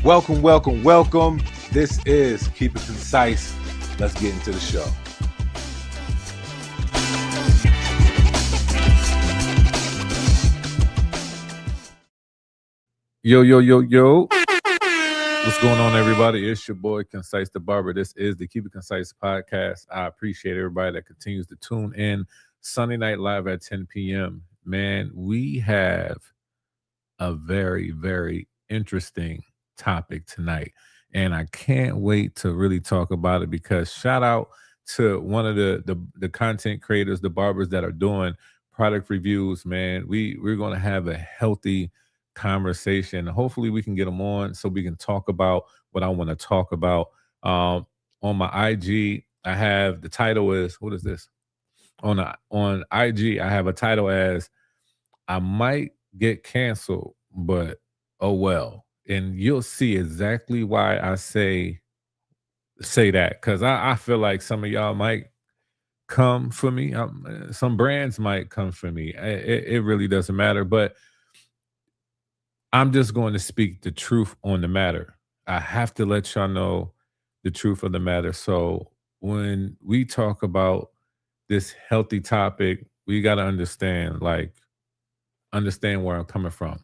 Welcome, welcome, welcome. This is Keep It Concise. Let's get into the show. Yo, yo, yo, yo. What's going on, everybody? It's your boy, Concise the Barber. This is the Keep It Concise podcast. I appreciate everybody that continues to tune in Sunday Night Live at 10 p.m. Man, we have a very, very interesting topic tonight. And I can't wait to really talk about it because shout out to one of the content creators, the barbers that are doing product reviews, man. We're gonna have a healthy conversation. Hopefully we can get them on so we can talk about what I want to talk about. On my IG, I have the title is what is this? On IG, I have a title as I might get canceled, but oh well. And you'll see exactly why I say that because I feel like some of y'all might come for me. Some brands might come for me. It really doesn't matter, but I'm just going to speak the truth on the matter. I have to let y'all know the truth of the matter. So when we talk about this healthy topic, we got to understand where I'm coming from.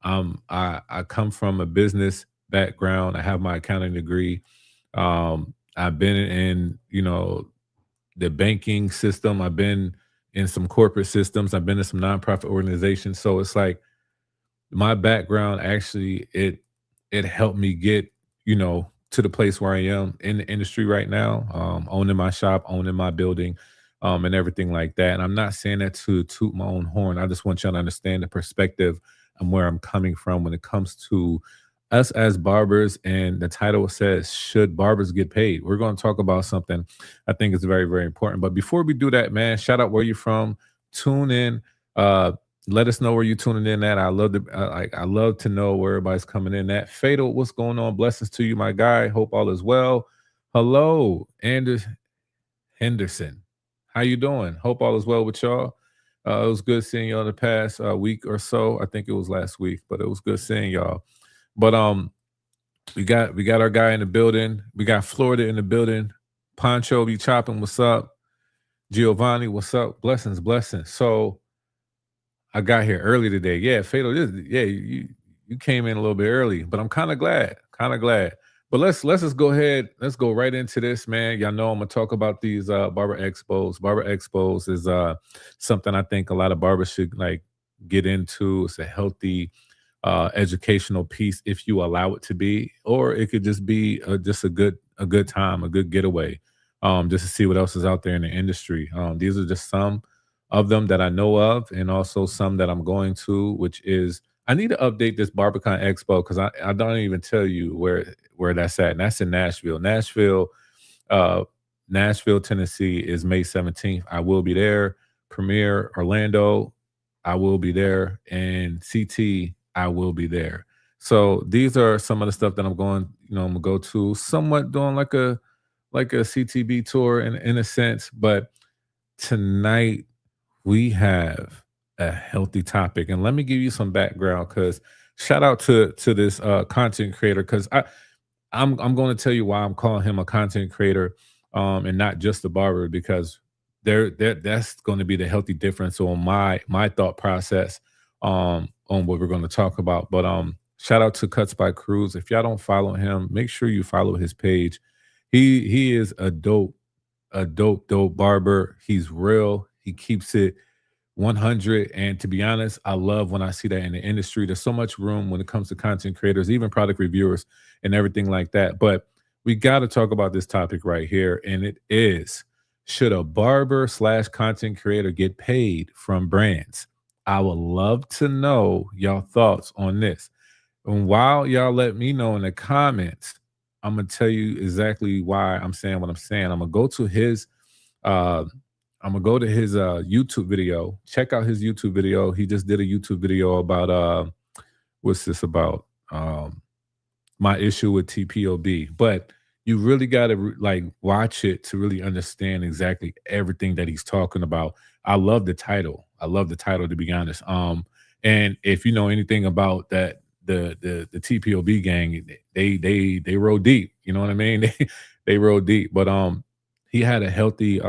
I come from a business background. I have my accounting degree. I've been in, the banking system. I've been in some corporate systems. I've been in some nonprofit organizations. So it's like my background actually it helped me get, to the place where I am in the industry right now, owning my shop, owning my building, and everything like that. And I'm not saying that to toot my own horn. I just want y'all to understand the perspective and where I'm coming from when it comes to us as barbers. And the title says, Should Barbers Get Paid? We're going to talk about something I think is very, very important. But before we do that, man, shout out where you're from. Tune in. Let us know where you're tuning in at. I love to know where everybody's coming in at. Fatal, what's going on? Blessings to you, my guy. Hope all is well. Hello, Anders Henderson. How you doing? Hope all is well with y'all. It was good seeing y'all the past week or so. I think it was last week, but it was good seeing y'all. But we got our guy in the building. We got Florida in the building. Poncho be chopping. What's up? Giovanni, what's up? Blessings, blessings. So I got here early today. Yeah, Fatal. Yeah, you came in a little bit early, but I'm kind of glad. Kind of glad. But let's just go ahead. Let's go right into this, man. Y'all know I'm gonna talk about these barber expos. Barber expos is something I think a lot of barbers should like get into. It's a healthy educational piece if you allow it to be, or it could just be just a good time, a good getaway, just to see what else is out there in the industry. These are just some of them that I know of, and also some that I'm going to, which is I need to update this BarberCon Expo because I don't even tell you where that's at. And that's in Nashville. Nashville, Tennessee is May 17th. I will be there. Premiere Orlando, I will be there. And CT, I will be there. So these are some of the stuff that I'm going, I'm gonna go to, somewhat doing like a CTB tour in a sense. But tonight we have a healthy topic. And let me give you some background because shout out to this content creator because I'm going to tell you why I'm calling him a content creator and not just a barber because that's going to be the healthy difference on my thought process on what we're going to talk about. But shout out to Cuts by Cruz. If y'all don't follow him, make sure you follow his page. He is a dope barber. He's real. He keeps it 100. And to be honest, I love when I see that in the industry. There's so much room when it comes to content creators, even product reviewers and everything like that. But we got to talk about this topic right here. And it is, should a barber/content creator get paid from brands? I would love to know y'all thoughts on this. And while y'all let me know in the comments, I'm going to tell you exactly why I'm saying what I'm saying. I'm going to go to his YouTube video. Check out his YouTube video. He just did a YouTube video about what's this about? My issue with TPOB. But you really got to watch it to really understand exactly everything that he's talking about. I love the title. To be honest. And if you know anything about that the TPOB gang, they roll deep. You know what I mean? They roll deep. But he had a healthy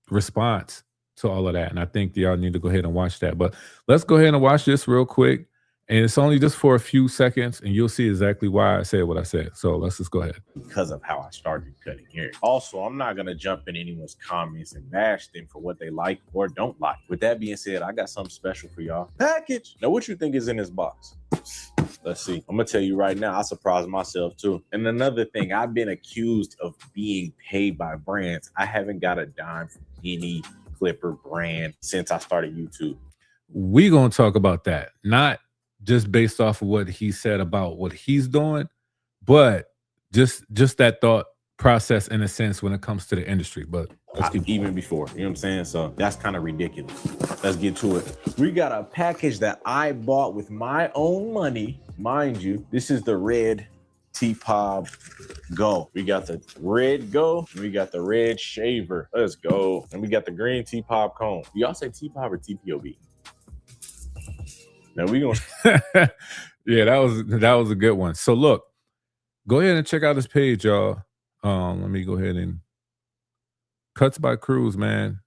response to all of that. And I think y'all need to go ahead and watch that. But let's go ahead and watch this real quick. And it's only just for a few seconds, and you'll see exactly why I said what I said. So let's just go ahead. Because of how I started cutting hair. Also, I'm not going to jump in anyone's comments and bash them for what they like or don't like. With that being said, I got something special for y'all. Package. Now, what you think is in this box? Let's see. I'm going to tell you right now, I surprised myself too. And another thing, I've been accused of being paid by brands. I haven't got a dime from any clipper brand since I started YouTube. We're going to talk about that. Not just based off of what he said about what he's doing, but just that thought process in a sense when it comes to the industry. But even before, you know what I'm saying? So that's kind of ridiculous. Let's get to it. We got a package that I bought with my own money. Mind you, this is the red T-Pop Go. We got the red Go, and we got the red shaver. Let's go. And we got the green T-Pop comb. Y'all say T-Pop or TPOB? Now we gonna yeah, that was a good one. So look, go ahead and check out his page, y'all. Let me go ahead and Cuts by Cruz, man.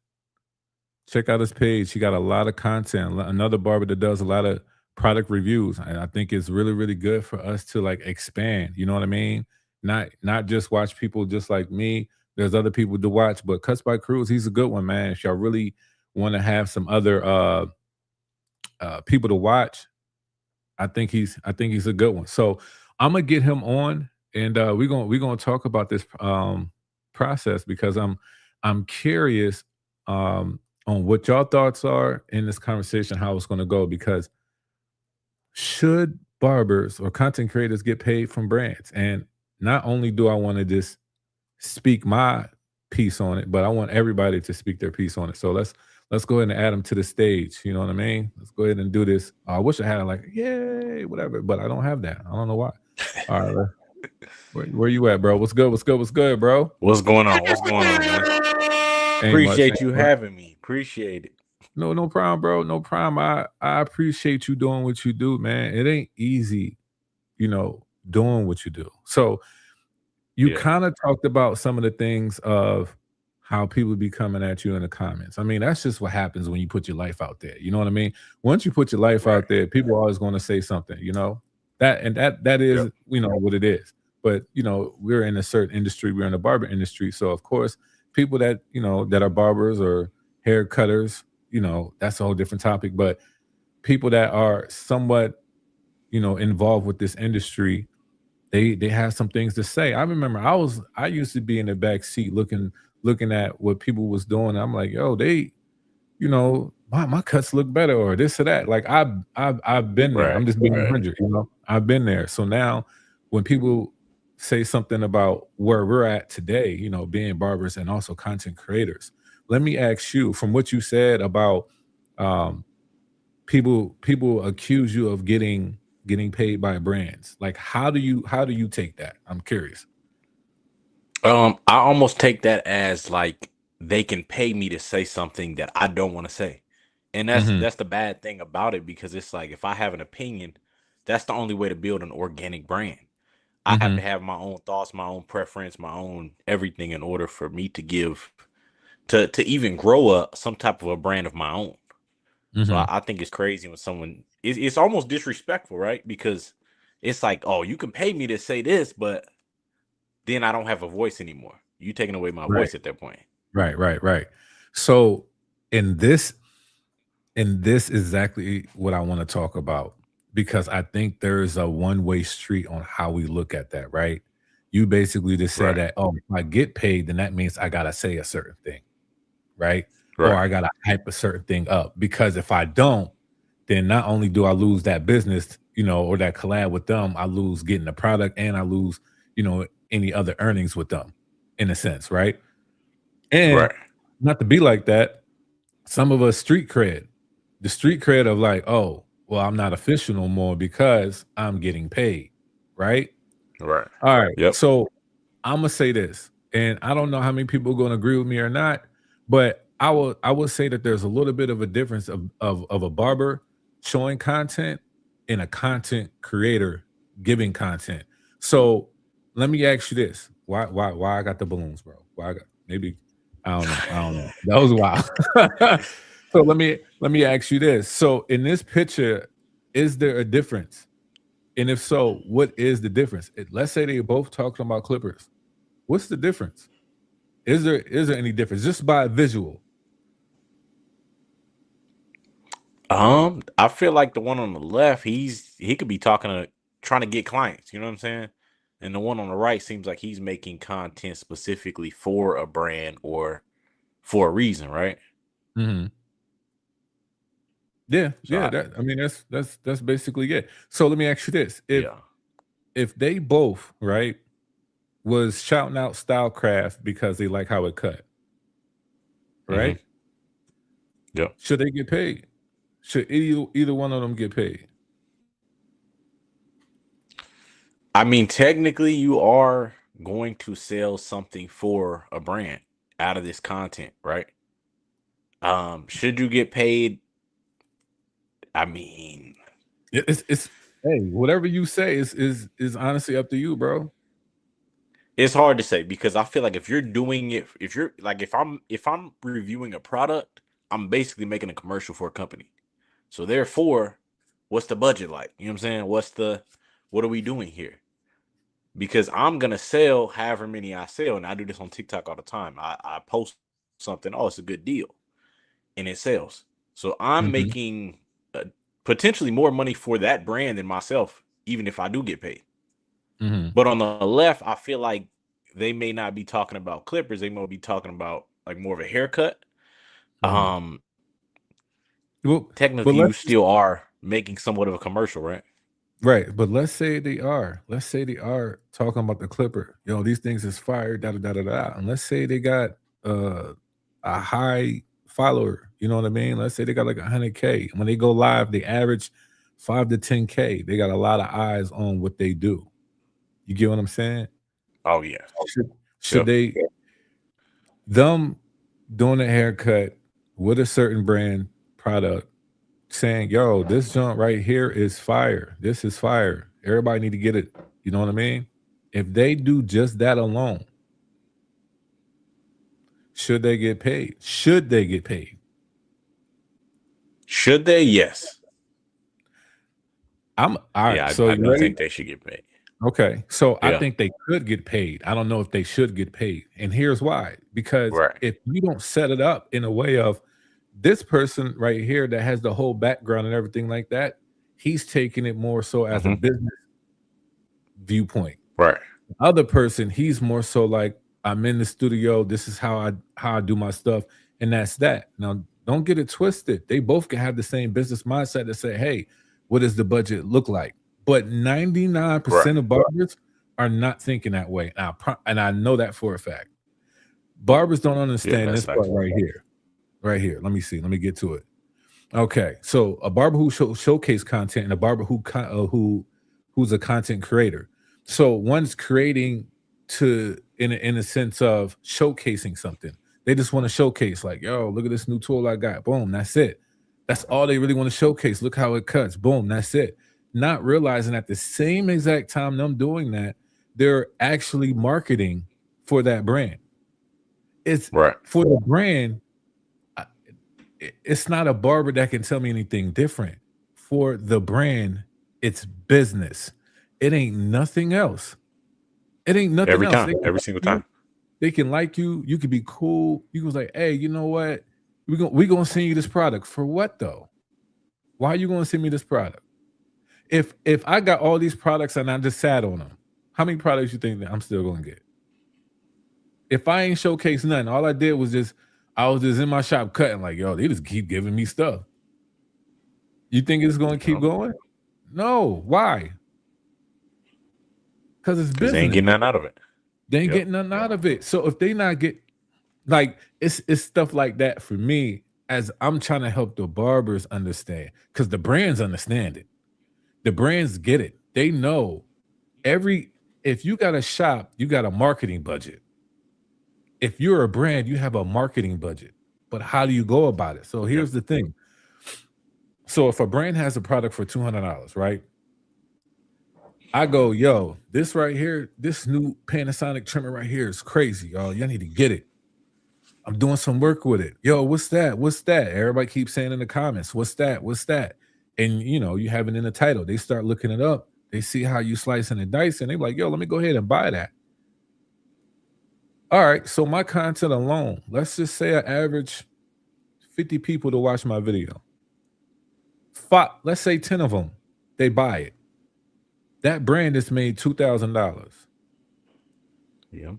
Check out his page. He got a lot of content. Another barber that does a lot of product reviews. And I think it's really, really good for us to like expand. You know what I mean? Not just watch people just like me. There's other people to watch, but Cuts by Cruz, he's a good one, man. If y'all really want to have some other people to watch, I think he's a good one. So I'm gonna get him on, and we're gonna talk about this process because I'm curious on what y'all thoughts are in this conversation, how it's gonna go. Because should barbers or content creators get paid from brands? And not only do I want to just speak my piece on it, but I want everybody to speak their piece on it. So let's go ahead and add them to the stage. You know what I mean? Let's go ahead and do this. I wish I had like, yay, whatever, but I don't have that. I don't know why. All right. Where you at, bro? What's good, bro? What's going on, man? Appreciate you having me. Appreciate it. No problem, bro. No problem. I appreciate you doing what you do, man. It ain't easy, doing what you do. So you kind of talked about some of the things of how people be coming at you in the comments. I mean, that's just what happens when you put your life out there. You know what I mean? Once you put your life out there, people are always going to say something, that is, what it is. But, we're in a certain industry, we're in the barber industry. So of course, people that, that are barbers or hair cutters, that's a whole different topic. But people that are somewhat, involved with this industry, they have some things to say. I remember I used to be in the back seat looking at what people was doing. I'm like, yo, they, my cuts look better or this or that. Like I've been there. I'm just being 100, I've been there. So now when people say something about where we're at today, being barbers and also content creators, let me ask you, from what you said about people accuse you of getting paid by brands. Like how do you take that? I'm curious. I almost take that as like they can pay me to say something that I don't want to say. And that's the bad thing about it, because it's like if I have an opinion, that's the only way to build an organic brand. I have to have my own thoughts, my own preference, my own everything in order for me to give to even grow some type of a brand of my own. So I think it's crazy when someone it's almost disrespectful, right? Because it's like, oh, you can pay me to say this, but then I don't have a voice anymore. You taking away my voice at that point. Right. So in this exactly what I want to talk about, because I think there's a one-way street on how we look at that, right? You basically just said that, oh, if I get paid, then that means I gotta say a certain thing, right? Or I gotta hype a certain thing up. Because if I don't, then not only do I lose that business, or that collab with them, I lose getting the product and I lose, any other earnings with them, in a sense, right? And not to be like that, some of us the street cred of like, oh, well, I'm not official no more because I'm getting paid, right? Right. All right. Yep. So I'm gonna say this, and I don't know how many people are gonna agree with me or not, but I will say that there's a little bit of a difference of a barber showing content and a content creator giving content. So let me ask you this: why I got the balloons, bro? Why I got maybe I don't know. That was wild. So let me ask you this: so in this picture, is there a difference? And if so, what is the difference? Let's say they both talking about Clippers. What's the difference? Is there any difference just by visual? I feel like the one on the left, he could be trying to get clients, you know what I'm saying? And the one on the right seems like he's making content specifically for a brand or for a reason, right? Hmm. Yeah, So yeah. I mean, that's basically it. So let me ask you this: yeah. if they both right was shouting out Stylecraft because they like how it cut, Hmm. right? Yeah. Should they get paid? Should either one of them get paid? I mean, technically, you are going to sell something for a brand out of this content, right? Should you get paid? I mean, It's hey, whatever you say is honestly up to you, bro. it's hard to say because I feel like if you're doing it, if you're like, if I'm reviewing a product, I'm basically making a commercial for a company. So therefore, what's the budget like? You know what I'm saying? What are we doing here? Because I'm gonna sell however many I sell, and I do this on TikTok all the time. I post something, oh, it's a good deal, and it sells. So I'm Hmm. making potentially more money for that brand than myself, even if I do get paid. Hmm. But on the left, I feel like they may not be talking about clippers. They may be talking about like more of a haircut. Hmm. Um, Well, but technically, you still are making somewhat of a commercial, right? right, but let's say they are. Let's say they are talking about the Clipper. These things is fire, da da da da da. And let's say they got uh, a high follower. You know what I mean? Let's say they got like 100K. When they go live, they average 5 to 10K. They got a lot of eyes on what they do. You get what I'm saying? Oh yeah, Should should yep. they them doing a haircut with a certain brand product saying, "Yo, this joint right here is fire. This is fire. Everybody need to get it." You know what I mean? If they do just that alone, should they get paid? Should they get paid? Should they? Yes. I'm all Yeah, right. So I you do ready? think they should get paid. Okay. So I Yeah. think they could get paid. I don't know if they should get paid. And here's why. Because Right. if you don't set it up in a way of this person right here that has the whole background and everything like that, he's taking it more so as a Hmm. business viewpoint. Right. Other person, he's more so like, I'm in the studio. This is how I do my stuff, and that's that. Now, don't get it twisted. They both can have the same business mindset to say, "Hey, what does the budget look like?" But 99% Right. of barbers are not thinking that way, and I know that for a fact. Barbers don't Yeah, understand that's this part facts. right here. Right here. Let me see. Let me get to it. Okay, so a barber who showcase content and a barber who's a content creator. So one's creating to in a sense of showcasing something. They just want to showcase, like, yo, look at this new tool I got. Boom, that's it. That's all they really want to showcase. Look how it cuts. Boom, that's it. Not realizing at the same exact time them doing that, they're actually marketing for that brand. It's Right. for the brand, it's not a barber that can tell me anything different. For the brand, it's business. It ain't nothing else. It ain't nothing Every else. time. Every single You, time. they can like you. You could be cool. You can like, hey, you know what? We gonna send you this product for what though? Why are you gonna send me this product? If I got all these products and I just sat on them, how many products you think that I'm still gonna get? If I ain't showcase nothing, all I did was just I was just in my shop cutting like, yo, they just keep giving me stuff. You think it's going to keep Because going? No. Why? Because it's they ain't business. getting nothing out of it. They ain't Yep. getting nothing out of it. So if they not get like it's stuff like that for me as I'm trying to help the barbers understand because the brands understand it. The brands get it. They know every if you got a shop, you got a marketing budget. If you're a brand, you have a marketing budget. But how do you go about it? So Yep. here's the thing. So if a brand has a product for $200, right? I go, yo, this right here, this new Panasonic trimmer right here is crazy, y'all. Y'all need to get it. I'm doing some work with it. Yo, what's that? What's that? Everybody keeps saying in the comments, what's that? What's that? And you have it in the title. They start looking it up. They see how you slicing and dicing. They're like, yo, let me go ahead and buy that. All right. So my content alone, let's just say I average 50 people to watch my video. Let's say 10 of them, they buy it. That brand has made $2,000. Yeah.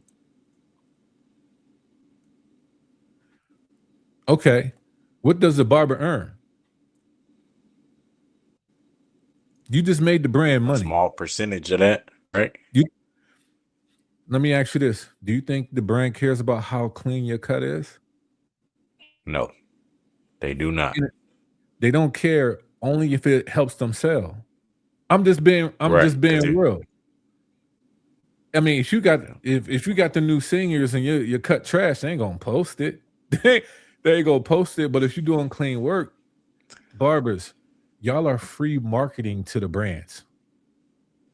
Okay. What does the barber earn? You just made the brand money. A small percentage of that, right? Let me ask you this. Do you think the brand cares about how clean your cut is? No, they do not. They don't care only if it helps them sell. I'm just being real. I mean, if you got the new seniors and you cut trash, they ain't gonna post it. They ain't gonna post it. But if you're doing clean work, barbers, y'all are free marketing to the brands,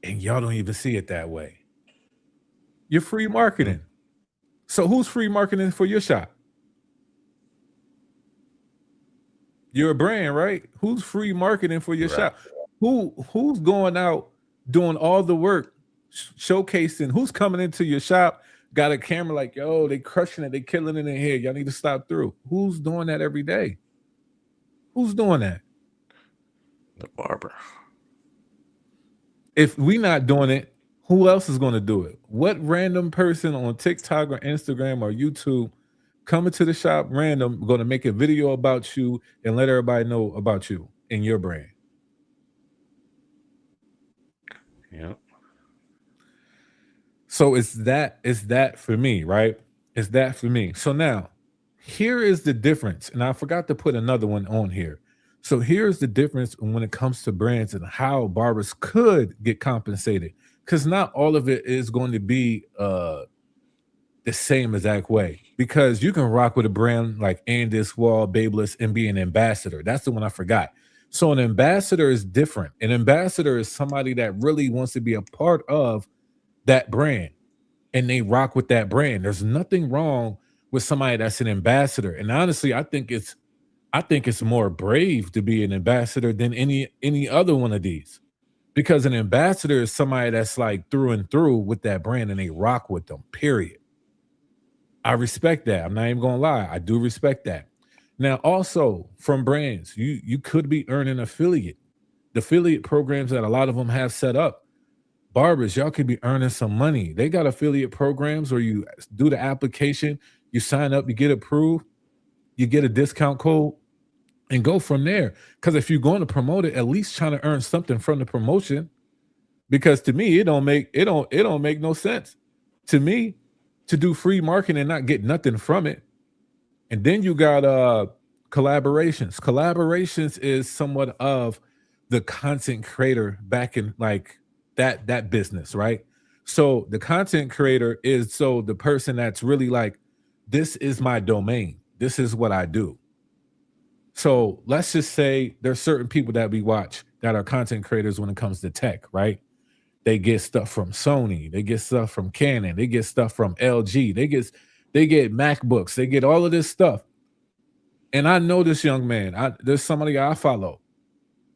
and y'all don't even see it that way. You're free marketing. So who's free marketing for your shop? You're a brand, right? Who's free marketing for your shop? Who's going out doing all the work, showcasing? Who's coming into your shop, got a camera like, yo, they crushing it, they killing it in here. Y'all need to stop through. Who's doing that every day? Who's doing that? The barber. If we not doing it, who else is going to do it? What random person on TikTok or Instagram or YouTube coming to the shop random going to make a video about you and let everybody know about you and your brand? Yeah. So it's that for me, right? It's that for me. So now, here is the difference, and I forgot to put another one on here. So here's the difference when it comes to brands and how barbers could get compensated, because not all of it is going to be the same exact way. Because you can rock with a brand like Andis, Wall, Babeless, and be an ambassador. That's the one I forgot. So an ambassador is different. An ambassador is somebody that really wants to be a part of that brand, and they rock with that brand. There's nothing wrong with somebody that's an ambassador. And honestly, I think it's more brave to be an ambassador than any other one of these, because an ambassador is somebody that's like through and through with that brand and they rock with them, period. I respect that. I'm not even gonna lie. I do respect that. Now, also from brands, you could be earning the affiliate programs that a lot of them have set up. Barbers, y'all could be earning some money. They got affiliate programs where you do the application, you sign up, you get approved, you get a discount code, and go from there. Because if you're going to promote it, at least trying to earn something from the promotion. Because to me, it don't make no sense to me to do free marketing and not get nothing from it. And then you got collaborations. Collaborations is somewhat of the content creator back in like that business, right? So the content creator is the person that's really like, this is my domain. This is what I do. So let's just say there's certain people that we watch that are content creators when it comes to tech, right? They get stuff from Sony, they get stuff from Canon, they get stuff from LG, they get MacBooks, they get all of this stuff. And I know this young man. There's somebody I follow.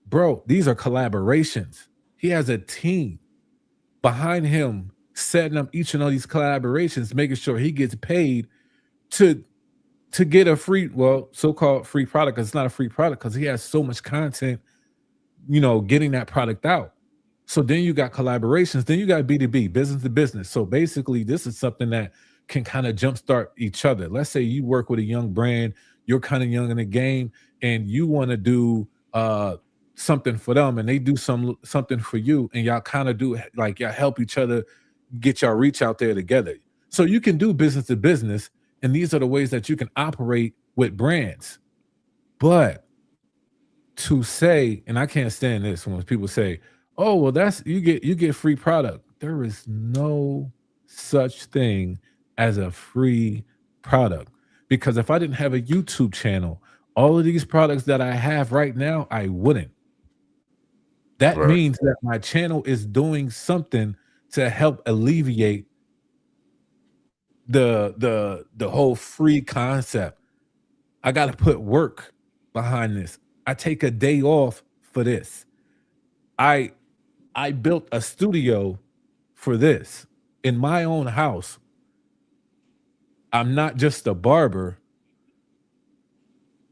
Bro, these are collaborations. He has a team behind him setting up each and all these collaborations, making sure he gets paid to get a free, so-called free product, because it's not a free product because he has so much content, getting that product out. So then you got collaborations, then you got B2B, business to business. So basically, this is something that can kind of jumpstart each other. Let's say you work with a young brand, you're kind of young in the game, and you want to do something for them, and they do something for you, and y'all kind of do like y'all help each other get y'all reach out there together. So you can do business to business, and these are the ways that you can operate with brands. But to say, and I can't stand this when people say, oh, well, that's you get free product. There is no such thing as a free product, because if I didn't have a YouTube channel, All of these products that I have right now, I wouldn't. That Right. means that my channel is doing something to help alleviate the whole free concept. I got to put work behind this. I take a day off for this. I I built a studio for this in my own house. I'm not just a barber,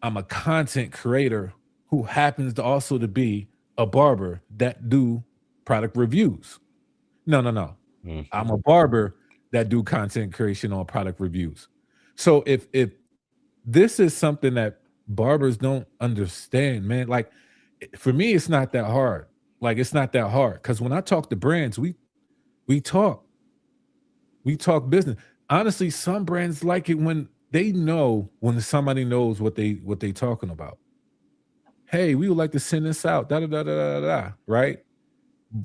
I'm a content creator who happens to also to be a barber that do product reviews. No, no, no. I'm Mhm. a barber that do content creation on product reviews. So if this is something that barbers don't understand, man, like for me, it's not that hard. Like it's not that hard because when I talk to brands, we talk, we talk business. Honestly, some brands like it when they know when somebody knows what they talking about. Hey, we would like to send this out, da da da da da da. Right?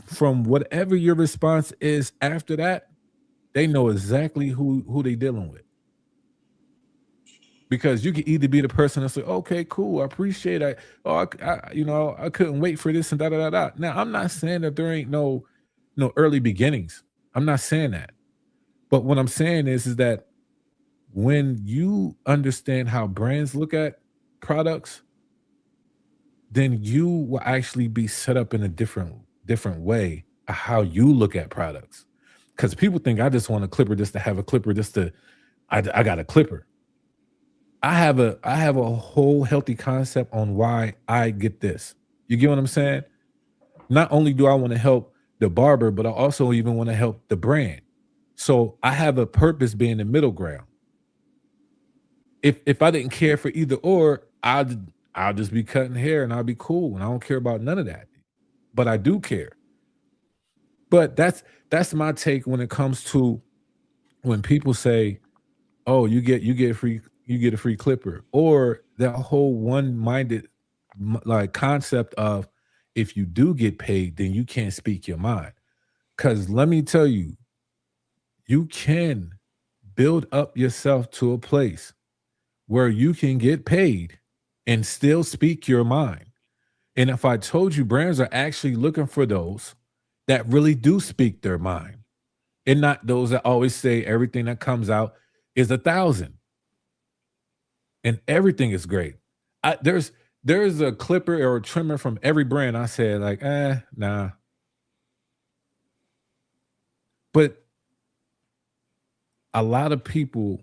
From whatever your response is after that, they know exactly who they dealing with. Because you can either be the person that's like, okay, cool, I appreciate it. Oh, I couldn't wait for this and da da da da. Now, I'm not saying that there ain't no early beginnings. I'm not saying that. But what I'm saying is that when you understand how brands look at products, then you will actually be set up in a different way of how you look at products. Because people think I just want a clipper just to have a clipper, just to I got a clipper. I have a whole healthy concept on why I get this. You get what I'm saying? Not only do I want to help the barber, but I also even want to help the brand. So I have a purpose being the middle ground. If I didn't care for either or, I'll just be cutting hair and I'll be cool and I don't care about none of that. But I do care. But that's my take when it comes to when people say, "Oh, you get a free clipper," or that whole one-minded like concept of if you do get paid, then you can't speak your mind. Because let me tell you, you can build up yourself to a place where you can get paid and still speak your mind. And if I told you brands are actually looking for those that really do speak their mind and not those that always say everything that comes out is 1,000 and everything is great. There's a clipper or a trimmer from every brand. I said like, nah. But a lot of people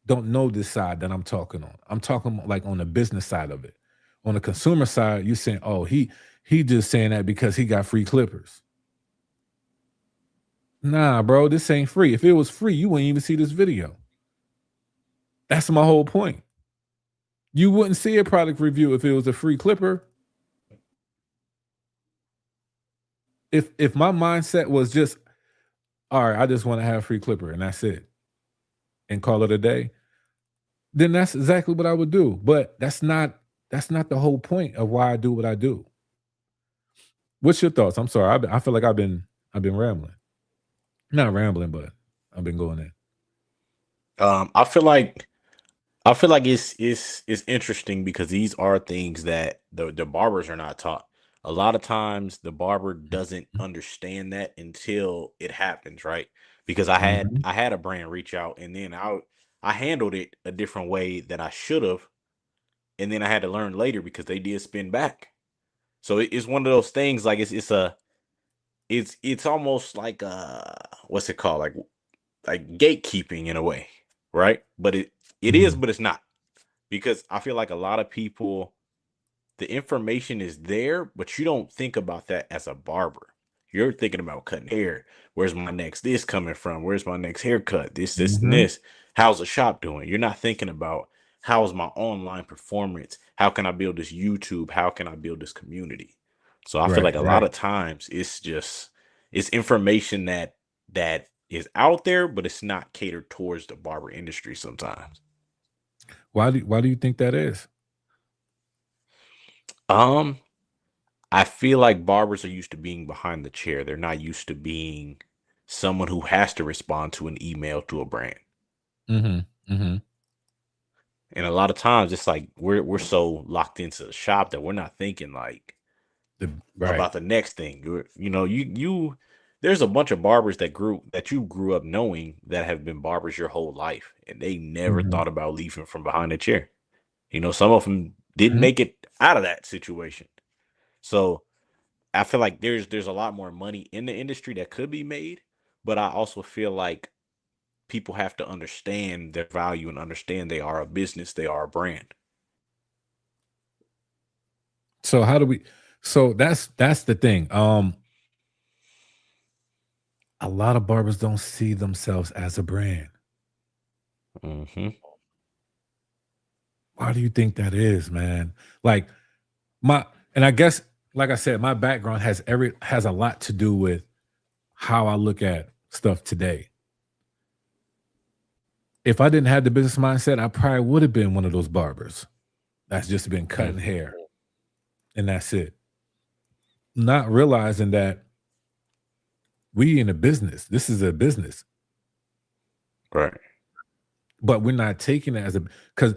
don't know this side that I'm talking on. I'm talking like on the business side of it. On the consumer side, you're saying, oh, he just saying that because he got free clippers. Nah, bro, this ain't free. If it was free, you wouldn't even see this video. That's my whole point. You wouldn't see a product review if it was a free clipper. If my mindset was just, all right, I just want to have a free clipper and that's it, and call it a day, then that's exactly what I would do. But that's not the whole point of why I do what I do. What's your thoughts? I'm sorry. I feel like I've been rambling. Not rambling, but I've been going in. Um, I feel like I feel like it's interesting because these are things that the barbers are not taught. A lot of times the barber doesn't understand that until it happens, right? Because I had Mhm. I had a brand reach out and then I handled it a different way than I should have, and then I had to learn later because they did spin back. So it's one of those things like it's almost like what's it called? Like gatekeeping in a way, right? But it is, Mhm. but it's not. Because I feel like a lot of people, the information is there, but you don't think about that as a barber. You're thinking about cutting hair. Where's my next this coming from? Where's my next haircut? This, and Mhm. this. How's the shop doing? You're not thinking about how's my online performance? How can I build this YouTube? How can I build this community? So I feel Right, like a lot right. of times it's information that is out there, but it's not catered towards the barber industry sometimes. Why do you think that is? Um, I feel like barbers are used to being behind the chair. They're not used to being someone who has to respond to an email to a brand. Mhm. Mhm. And a lot of times it's like we're so locked into the shop that we're not thinking like Right. about the next thing. You there's a bunch of barbers that you grew up knowing that have been barbers your whole life, and they never Mhm. thought about leaving from behind a chair. Some of them didn't Mhm. make it out of that situation. So I feel like there's a lot more money in the industry that could be made, but I also feel like people have to understand their value and understand they are a business, they are a brand. So how do we? So that's the thing. A lot of barbers don't see themselves as a brand. Mm-hmm. Why do you think that is, man? Like my and I guess, like I said, my background has a lot to do with how I look at stuff today. If I didn't have the business mindset, I probably would have been one of those barbers that's just been cutting Mm-hmm. hair and that's it. Not realizing that we in a business. This is a business, Right. but we're not taking it as a because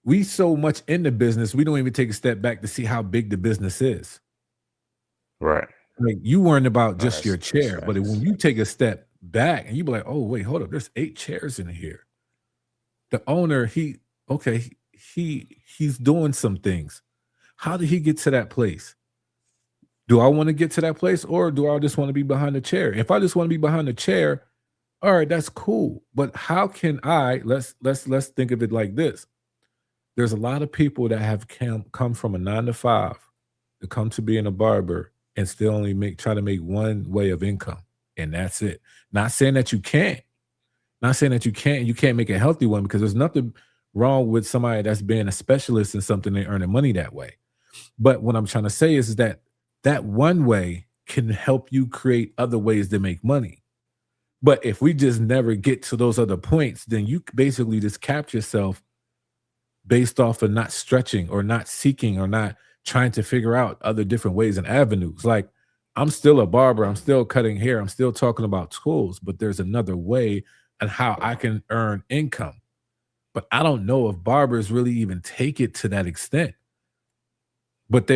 we so much in the business, we don't even take a step back to see how big the business is. Right. Like you weren't about No, just your that's chair, but when facts. you take a step back and you be like, "Oh wait, hold up, there's 8 chairs in here." The owner, okay, he's doing some things. How did he get to that place? Do I want to get to that place or do I just want to be behind the chair? If I just want to be behind the chair, all right, that's cool. But how can I let's think of it like this. There's a lot of people that have come from a 9 to 5 to come to being a barber and still only try to make one way of income, and that's it. Not saying that you can't. Not saying that you can't make a healthy one because there's nothing wrong with somebody that's being a specialist in something and earning money that way. But what I'm trying to say is that that one way can help you create other ways to make money. But if we just never get to those other points, then you basically just cap yourself based off of not stretching or not seeking or not trying to figure out other different ways and avenues. Like I'm still a barber, I'm still cutting hair, I'm still talking about tools, but there's another way and how I can earn income. But I don't know if barbers really even take it to that extent. But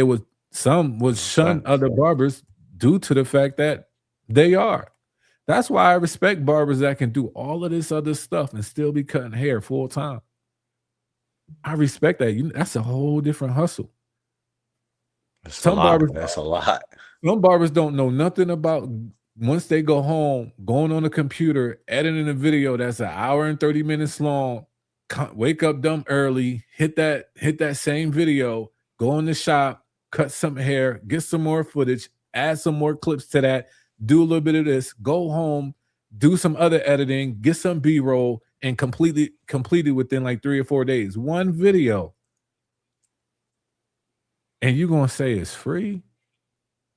some would That's shun facts. other barbers due to the fact that they are. That's why I respect barbers that can do all of this other stuff and still be cutting hair full time. I respect that. That's a whole different hustle. That's a Some lot. barbers That's a lot. Some barbers don't know nothing about once they go home, going on the computer, editing a video that's an hour and 30 minutes long, wake up dumb early, hit that same video, go in the shop, cut some hair, get some more footage, add some more clips to that, do a little bit of this, go home, do some other editing, get some B-roll, and completely within like 3 or 4 days. One video. And you're gonna say it's free?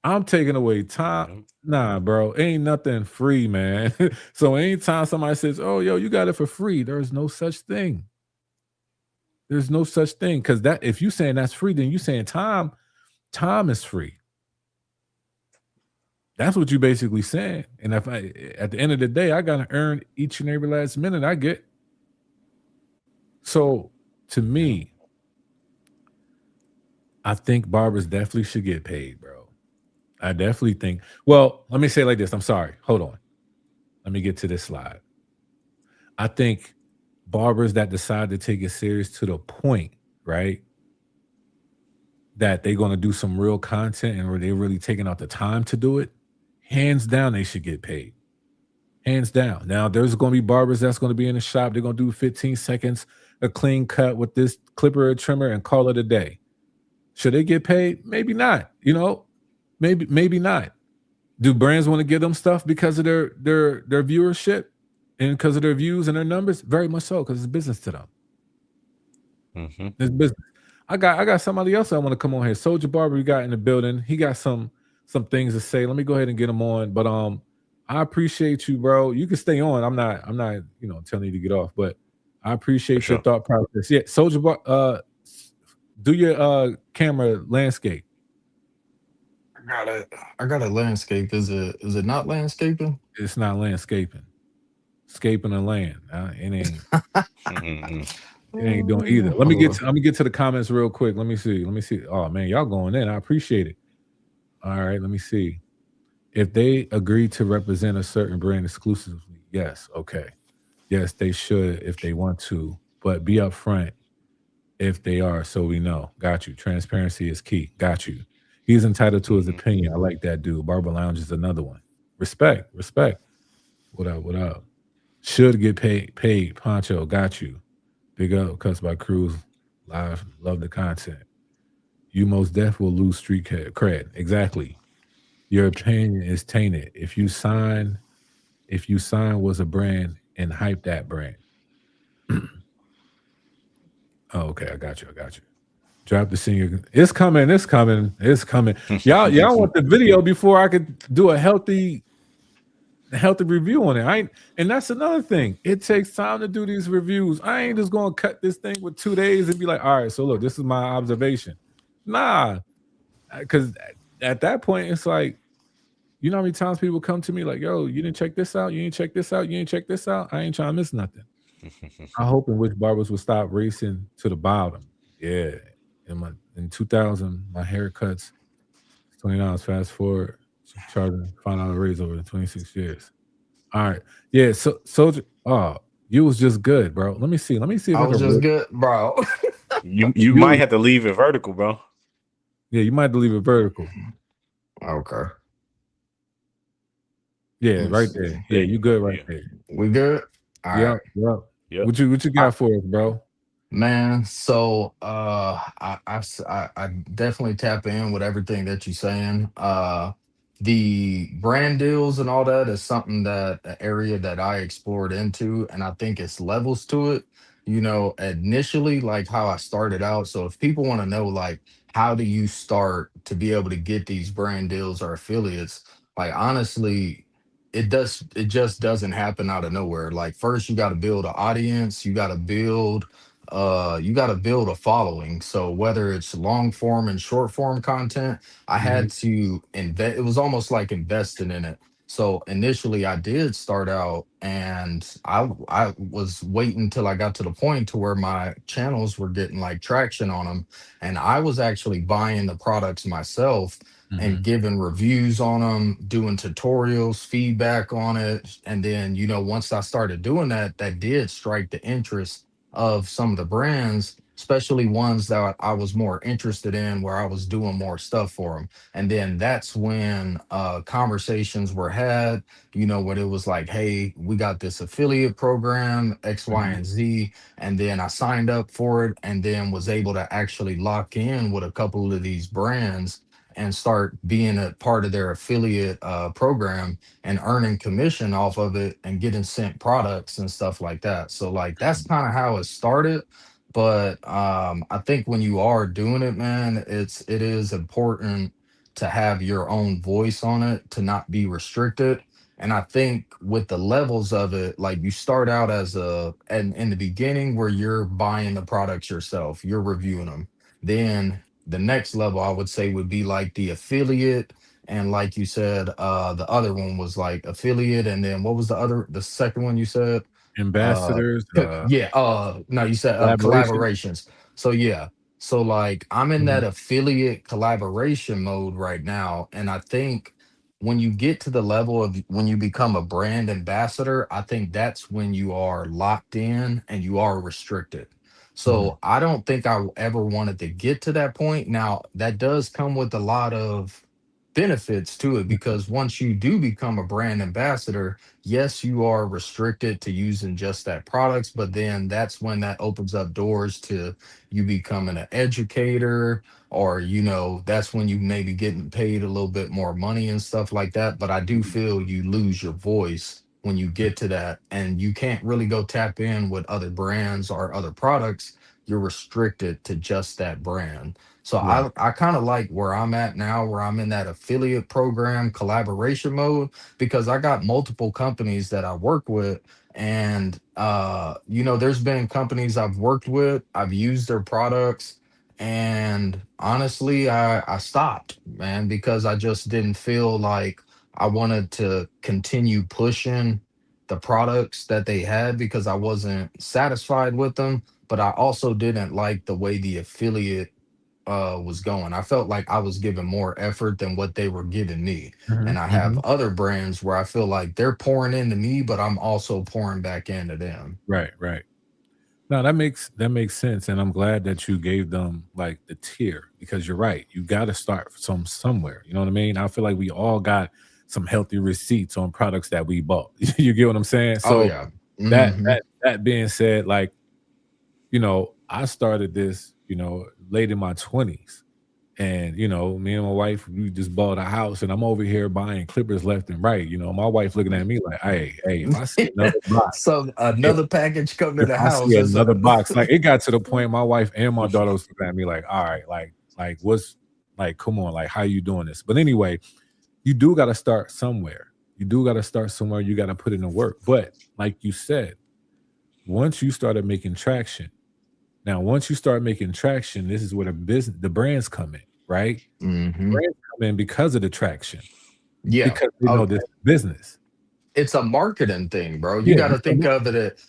I'm taking away time. Mhm. Nah, bro, ain't nothing free, man. So anytime somebody says, "Oh, yo, you got it for free," there is no such thing. There's no such thing because that if you saying that's free, then you saying time is free. That's what you basically saying. And if I at the end of the day, I gotta earn each and every last minute I get. So to Yeah. me, I think barbers definitely should get paid, bro. I definitely think. Well, let me say it like this. I'm sorry. Hold on. Let me get to this slide. I think barbers that decide to take it serious to the point, right, that they're going to do some real content and where they're really taking out the time to do it, hands down, they should get paid. Hands down. Now, there's going to be barbers that's going to be in the shop. They're going to do 15 seconds, a clean cut with this clipper or trimmer and call it a day. Should they get paid? Maybe not. Maybe not. Do brands want to give them stuff because of their viewership and because of their views and their numbers? Very much so, because it's business to them. Mm-hmm. It's business. I got somebody else I want to come on here. Soldier Barber, we got in the building. He got some things to say. Let me go ahead and get him on. But I appreciate you, bro. You can stay on. I'm not telling you to get off, but I For appreciate your sure. thought process. Yeah, Soldier Bar, do your camera landscape. I got it. I got a landscape. Is it not landscaping? It's not landscaping. Scaping a land. It ain't. Mm-hmm. It ain't doing either. Let me get to the comments real quick. Let me see. Let me see. Oh man, y'all going in. I appreciate it. All right, let me see. If they agree to represent a certain brand exclusively, yes, okay. Yes, they should if they want to, but be upfront if they are, so we know. Got you. Transparency is key. Got you. He's entitled to his Mhm. opinion. I like that dude. Barber Lounge is another one. Respect, respect. What up? What up? Should get paid. Paid. Poncho. Got you. Big up. Cuts by Cruz. Live. Love the content. You most definitely will lose street cred. Exactly. Your opinion is tainted. If you sign was a brand and hype that brand. Oh, okay. I got you. I got you. Drop the senior. It's coming. It's coming. It's coming. Y'all want the video before I could do a healthy review on it. I ain't, and that's another thing. It takes time to do these reviews. I ain't just gonna cut this thing with 2 days and be like, all right, so look, this is my observation. Nah, because at that point, it's like, you know how many times people come to me like, yo, you didn't check this out, you didn't check this out, you didn't check this out. I ain't trying to miss nothing. I hope in which barbers will stop racing to the bottom. Yeah. In 2000, my haircuts $20. Fast forward, charging $5 raise over the 26 years. All right. Yeah. So soldier. Oh, you was just good, bro. Let me see. Let me see if I I was can. just good, bro. You might You. have to leave it vertical, bro. Yeah, you might have to leave it vertical. Okay. Yeah, Let's right see. there. Yeah, There you you go. good right Yeah. there. We good? All right. Yep. Yep. Yep. What you I, got for us, bro? Man, so I definitely tap in with everything that you're saying. The brand deals and all that is something that an area that I explored into, and I think it's levels to it. Initially, like how I started out. So if people want to know, like, how do you start to be able to get these brand deals or affiliates? Like, honestly, it just doesn't happen out of nowhere. Like, first you got to build an audience, you got to build a following. So whether it's long form and short form content, I Mhm. had to invest. It was almost like investing in it. So initially I did start out, and I was waiting till I got to the point to where my channels were getting like traction on them, and I was actually buying the products myself and Mhm. giving reviews on them, doing tutorials, feedback on it. And then, once I started doing that, that did strike the interest of some of the brands, especially ones that I was more interested in, where I was doing more stuff for them. And then that's when conversations were had, when it was like, hey, we got this affiliate program, X, Y, Mhm. and Z. And then I signed up for it, and then was able to actually lock in with a couple of these brands and start being a part of their affiliate program and earning commission off of it and getting sent products and stuff like that. So like that's kind of how it started. But I think when you are doing it, man, it is important to have your own voice on it, to not be restricted. And I think with the levels of it, like you start out as and in the beginning where you're buying the products yourself, you're reviewing them. Then the next level I would say would be like the affiliate, and like you said, the other one was like affiliate, and then what was the second one you said? Ambassadors, Yeah, no, you said collaboration. collaborations. So yeah, so like I'm in that Mhm. affiliate collaboration mode right now, and I think when you get to the level of when you become a brand ambassador, I think that's when you are locked in and you are restricted. Mhm. So I don't think I ever wanted to get to that point. Now that does come with a lot of benefits to it, because once you do become a brand ambassador, yes, you are restricted to using just that products, but then that's when that opens up doors to you becoming an educator, or that's when you maybe getting paid a little bit more money and stuff like that. But I do feel you lose your voice when you get to that, and you can't really go tap in with other brands or other products. You're restricted to just that brand. So Right. I kind of like where I'm at now, where I'm in that affiliate program collaboration mode, because I got multiple companies that I work with. And there's been companies I've worked with, I've used their products, and honestly I stopped, man, because I just didn't feel like I wanted to continue pushing the products that they had, because I wasn't satisfied with them. but I also didn't like the way the affiliate was going. I felt like I was giving more effort than what they were giving me. And I have Mhm. other brands where I feel like they're pouring into me, but I'm also pouring back into them. Right, right. No, that makes sense, and I'm glad that you gave them, like, the tier because you're right. You gotta start somewhere, you know what I mean? I feel like we all got some healthy receipts on products that we bought. You get what I'm saying? Oh So, yeah. that Hmm. that being said, like, I started this, late in my 20s. And, me and my wife, we just bought a house and I'm over here buying clippers left and right. My wife looking at me like, hey, if I see another box, So if, another package come to if the I house see is another a box, like it got to the point my wife and my daughter was looking at me like, all right, like what's like, come on, like how you doing this? But anyway, you do gotta start somewhere. You do gotta start somewhere, you gotta put in the work. But like you said, once you started making traction, now once you start making traction, this is where the brands come in, right? hmm. Brands come in because of the traction, Yeah. because they know this business. It's a marketing thing, bro. You Yeah, got to think of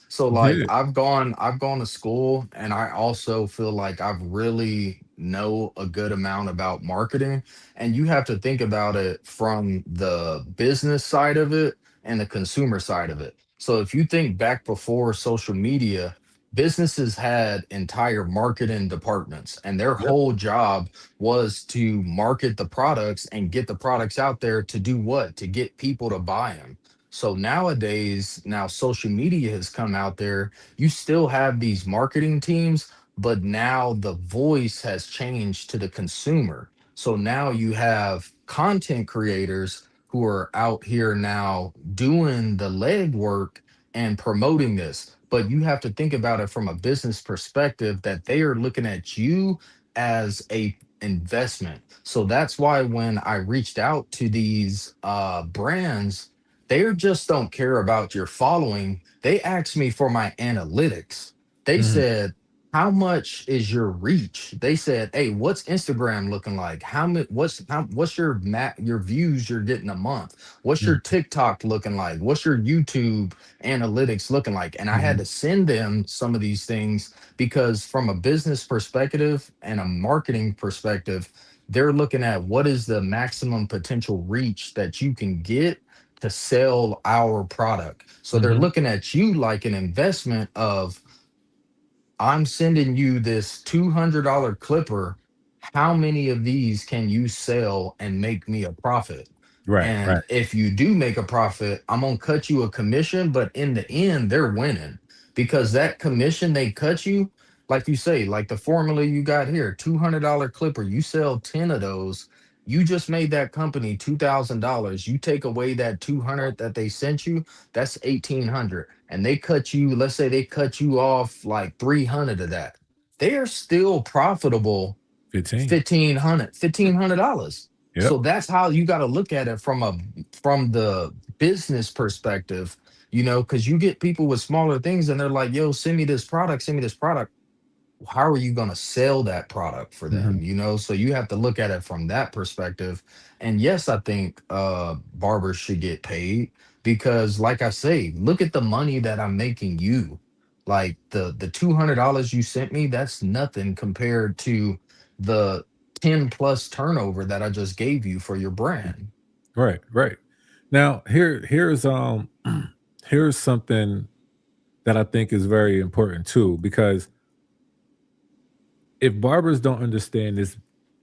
so like yeah. I've gone to school and I also feel like I've really know a good amount about marketing, and you have to think about it from the business side of it and the consumer side of it. So if you think back before social media, businesses had entire marketing departments and their Yep. whole job was to market the products and get the products out there to do what? To get people to buy them. So nowadays, now social media has come out there. You still have these marketing teams, but now the voice has changed to the consumer. So now you have content creators who are out here now doing the legwork and promoting this. But you have to think about it from a business perspective that they are looking at you as a investment. So that's why when I reached out to these brands, they just don't care about your following. They asked me for my analytics. They Mhm, said, "How much is your reach?" They said, "Hey, what's Instagram looking like? What's your views you're getting a month? What's your mhm, TikTok looking like? What's your YouTube analytics looking like?" And I had mhm. to send them some of these things because from a business perspective and a marketing perspective, they're looking at what is the maximum potential reach that you can get to sell our product. So they're Mhm. looking at you like an investment of, I'm sending you this $200 clipper. How many of these can you sell and make me a profit? Right, right. And if you do make a profit, I'm going to cut you a commission, but in the end, they're winning because that commission they cut you, like you say, like the formula you got here, $200 clipper, you sell 10 of those. You just made that company $2,000. You take away that 200 that they sent you, that's 1,800, and they cut you, let's say they cut you off like 300 of that, they are still profitable 15. 1,500 $1,500. So Yep. that's how you got to look at it from the business perspective, because you get people with smaller things and they're like, "Yo, send me this product." How are you going to sell that product for Mhm. them, so you have to look at it from that perspective. And yes, I think barbers should get paid because, like I say, look at the money that I'm making you. Like the $200 you sent me, that's nothing compared to the 10 plus turnover that I just gave you for your brand. Right, right. Now, here's something that I think is very important too, because if barbers don't understand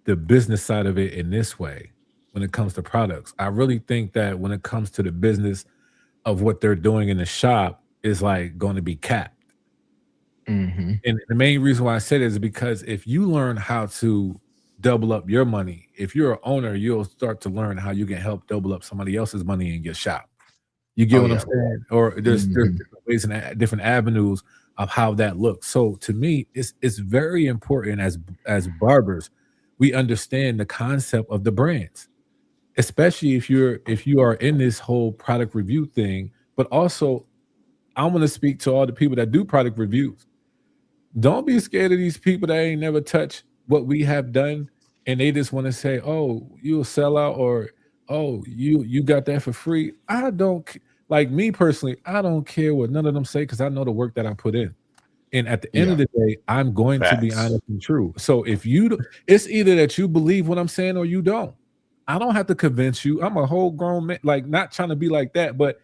the business side of it in this way, when it comes to products, I really think that when it comes to the business of what they're doing in the shop is like going to be capped. Hmm. And the main reason why I say this is because if you learn how to double up your money, if you're an owner, you'll start to learn how you can help double up somebody else's money in your shop. You get Oh what I'm yeah. saying? Or there's Hmm. different ways and different avenues of how that looks. So to me, it's very important as barbers, we understand the concept of the brands, especially if you are in this whole product review thing. But also, I want to speak to all the people that do product reviews. Don't be scared of these people that ain't never touched what we have done, and they just want to say, "Oh, you a sellout," or "Oh, you got that for free." I don't like me personally. I don't care what none of them say because I know the work that I put in. And at the end of Yeah. the day, I'm going to be Facts. honest and true. So if it's either that you believe what I'm saying or you don't. I don't have to convince you. I'm a whole grown man, like not trying to be like that, but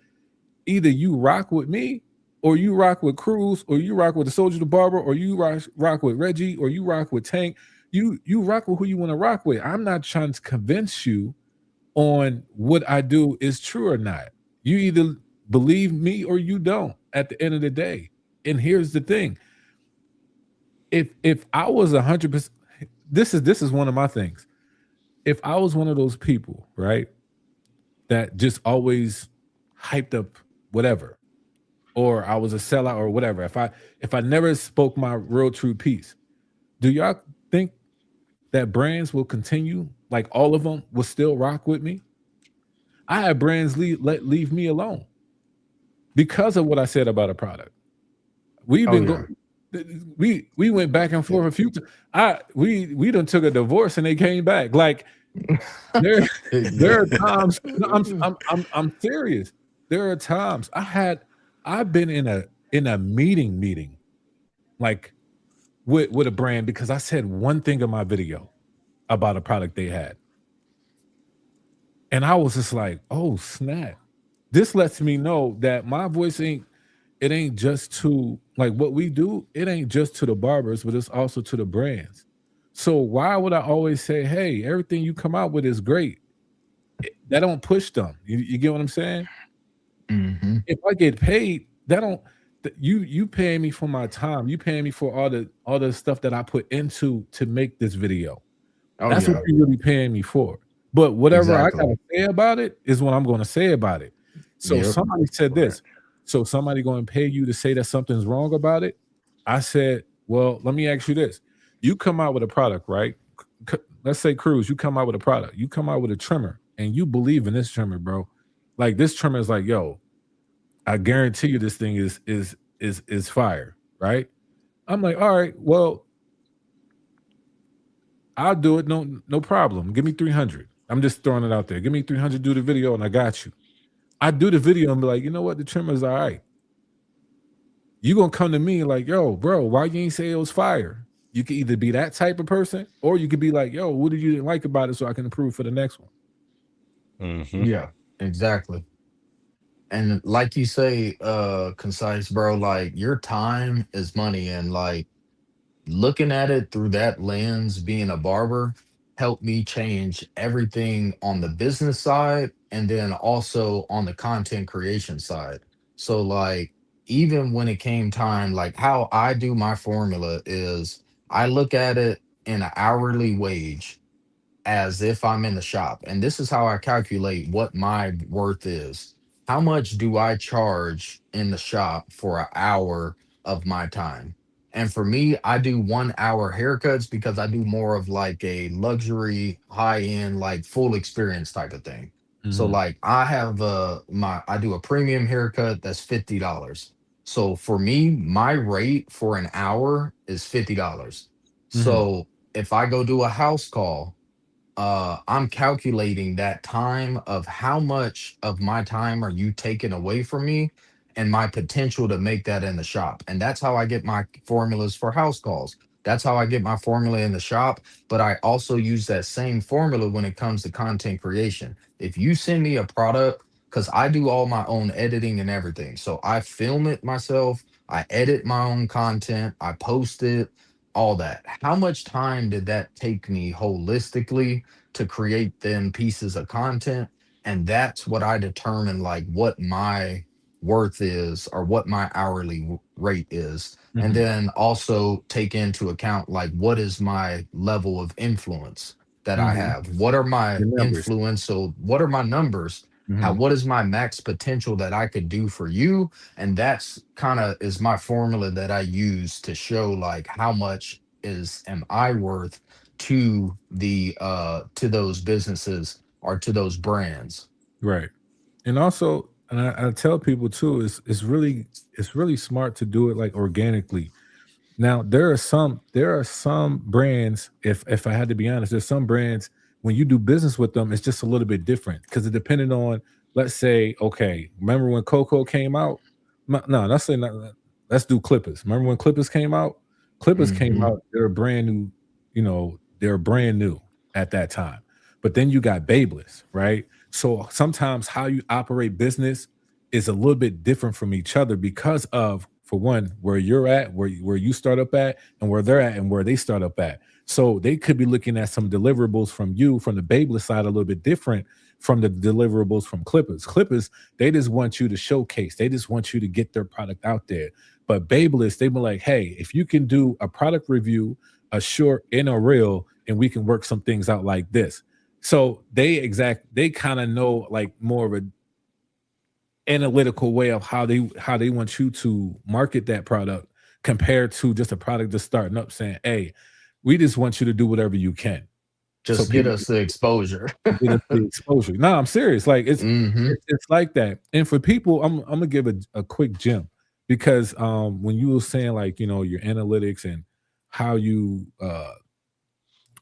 either you rock with me or you rock with Cruz or you rock with the Soldier the Barber or you rock with Reggie or you rock with Tank. You rock with who you want to rock with. I'm not trying to convince you on what I do is true or not. You either believe me or you don't at the end of the day. And here's the thing. If I was 100%, this is one of my things. If I was one of those people, right, that just always hyped up whatever, or I was a sellout or whatever, if I never spoke my real true piece, do y'all think that brands will continue, like all of them will still rock with me? I had brands leave me alone because of what I said about a product. We've Oh been yeah. we went back and forth a few times. We done took a divorce and they came back. Like there are times. No, I'm serious. There are times I've been in a meeting like with a brand because I said one thing in my video about a product they had. And I was just like, oh snap. This lets me know that my voice ain't just to like what we do, it ain't just to the barbers, but it's also to the brands. So why would I always say, hey, everything you come out with is great? That don't push them. You get what I'm saying? Mm-hmm. If I get paid, that don't you paying me for my time. You paying me for all the stuff that I put into to make this video. Oh That's yeah. what you're really paying me for. But whatever I Exactly. gotta say about it is what I'm gonna say about it. So Yep. somebody said this. So somebody going to pay you to say that something's wrong about it? I said, well, let me ask you this. You come out with a product, right? Let's say Cruz, you come out with a product. You come out with a trimmer and you believe in this trimmer, bro. Like this trimmer is like, yo, I guarantee you this thing is fire, right? I'm like, all right, well, I'll do it. No problem. Give me 300. I'm just throwing it out there. Give me 300, do the video, and I got you. I do the video and be like, you know what? The trimmer's all right. You gonna come to me like, yo, bro, why you ain't say it was fire? You can either be that type of person, or you could be like, yo, what did you didn't like about it so I can improve for the next one? Mm-hmm. Yeah. Exactly. And like you say, concise, bro, like your time is money, and like looking at it through that lens, being a barber helped me change everything on the business side and then also on the content creation side. So, like, even when it came time, like how I do my formula is I look at it in an hourly wage as if I'm in the shop. And this is how I calculate what my worth is. How much do I charge in the shop for an hour of my time? And for me, I do 1 hour haircuts because I do more of like a luxury, high end, like full experience type of thing. So Mhm. like I have I do a premium haircut that's $50. So for me, my rate for an hour is $50. Mhm. So if I go do a house call, I'm calculating that time of how much of my time are you taking away from me and my potential to make that in the shop. And that's how I get my formulas for house calls. That's how I get my formula in the shop. But I also use that same formula when it comes to content creation. If you send me a product, because I do all my own editing and everything. So I film it myself, I edit my own content, I post it, all that. How much time did that take me holistically to create them pieces of content? And that's what I determine like what my worth is or what my hourly rate is. And Mhm. then also take into account like what is my level of influence that I Mhm. have? What are my Your numbers. influential, what are my numbers? How Mhm. what is my max potential that I could do for you? And that's kind of is my formula that I use to show like how much is am I worth to those businesses or to those brands. Right. And also, and I tell people too, it's really smart to do it like organically. Now there are some brands, if I had to be honest, there's some brands when you do business with them, it's just a little bit different because it depended on, let's say, okay, remember when Coco came out? No, let's say not. let's do Clippers. Remember when Clippers came out? Clippers came Hmm. out, they're brand new, they're brand new at that time. But then you got Babeless, right? So sometimes how you operate business is a little bit different from each other because of, for one, where you're at, where you start up at, and where they're at and where they start up at. So they could be looking at some deliverables from you from the Babeless side a little bit different from the deliverables from Clippers. Clippers, they just want you to showcase. They just want you to get their product out there. But Babeless, they were like, hey, if you can do a product review, a short and a reel, and we can work some things out like this. So they kind of know like more of an analytical way of how they want you to market that product compared to just a product just starting up saying, hey, we just want you to do whatever you can. So Just get people us the exposure. get us the exposure. No, I'm serious. Like Hmm. it's like that. And for people, I'm gonna give a quick gem because when you were saying like your analytics and how you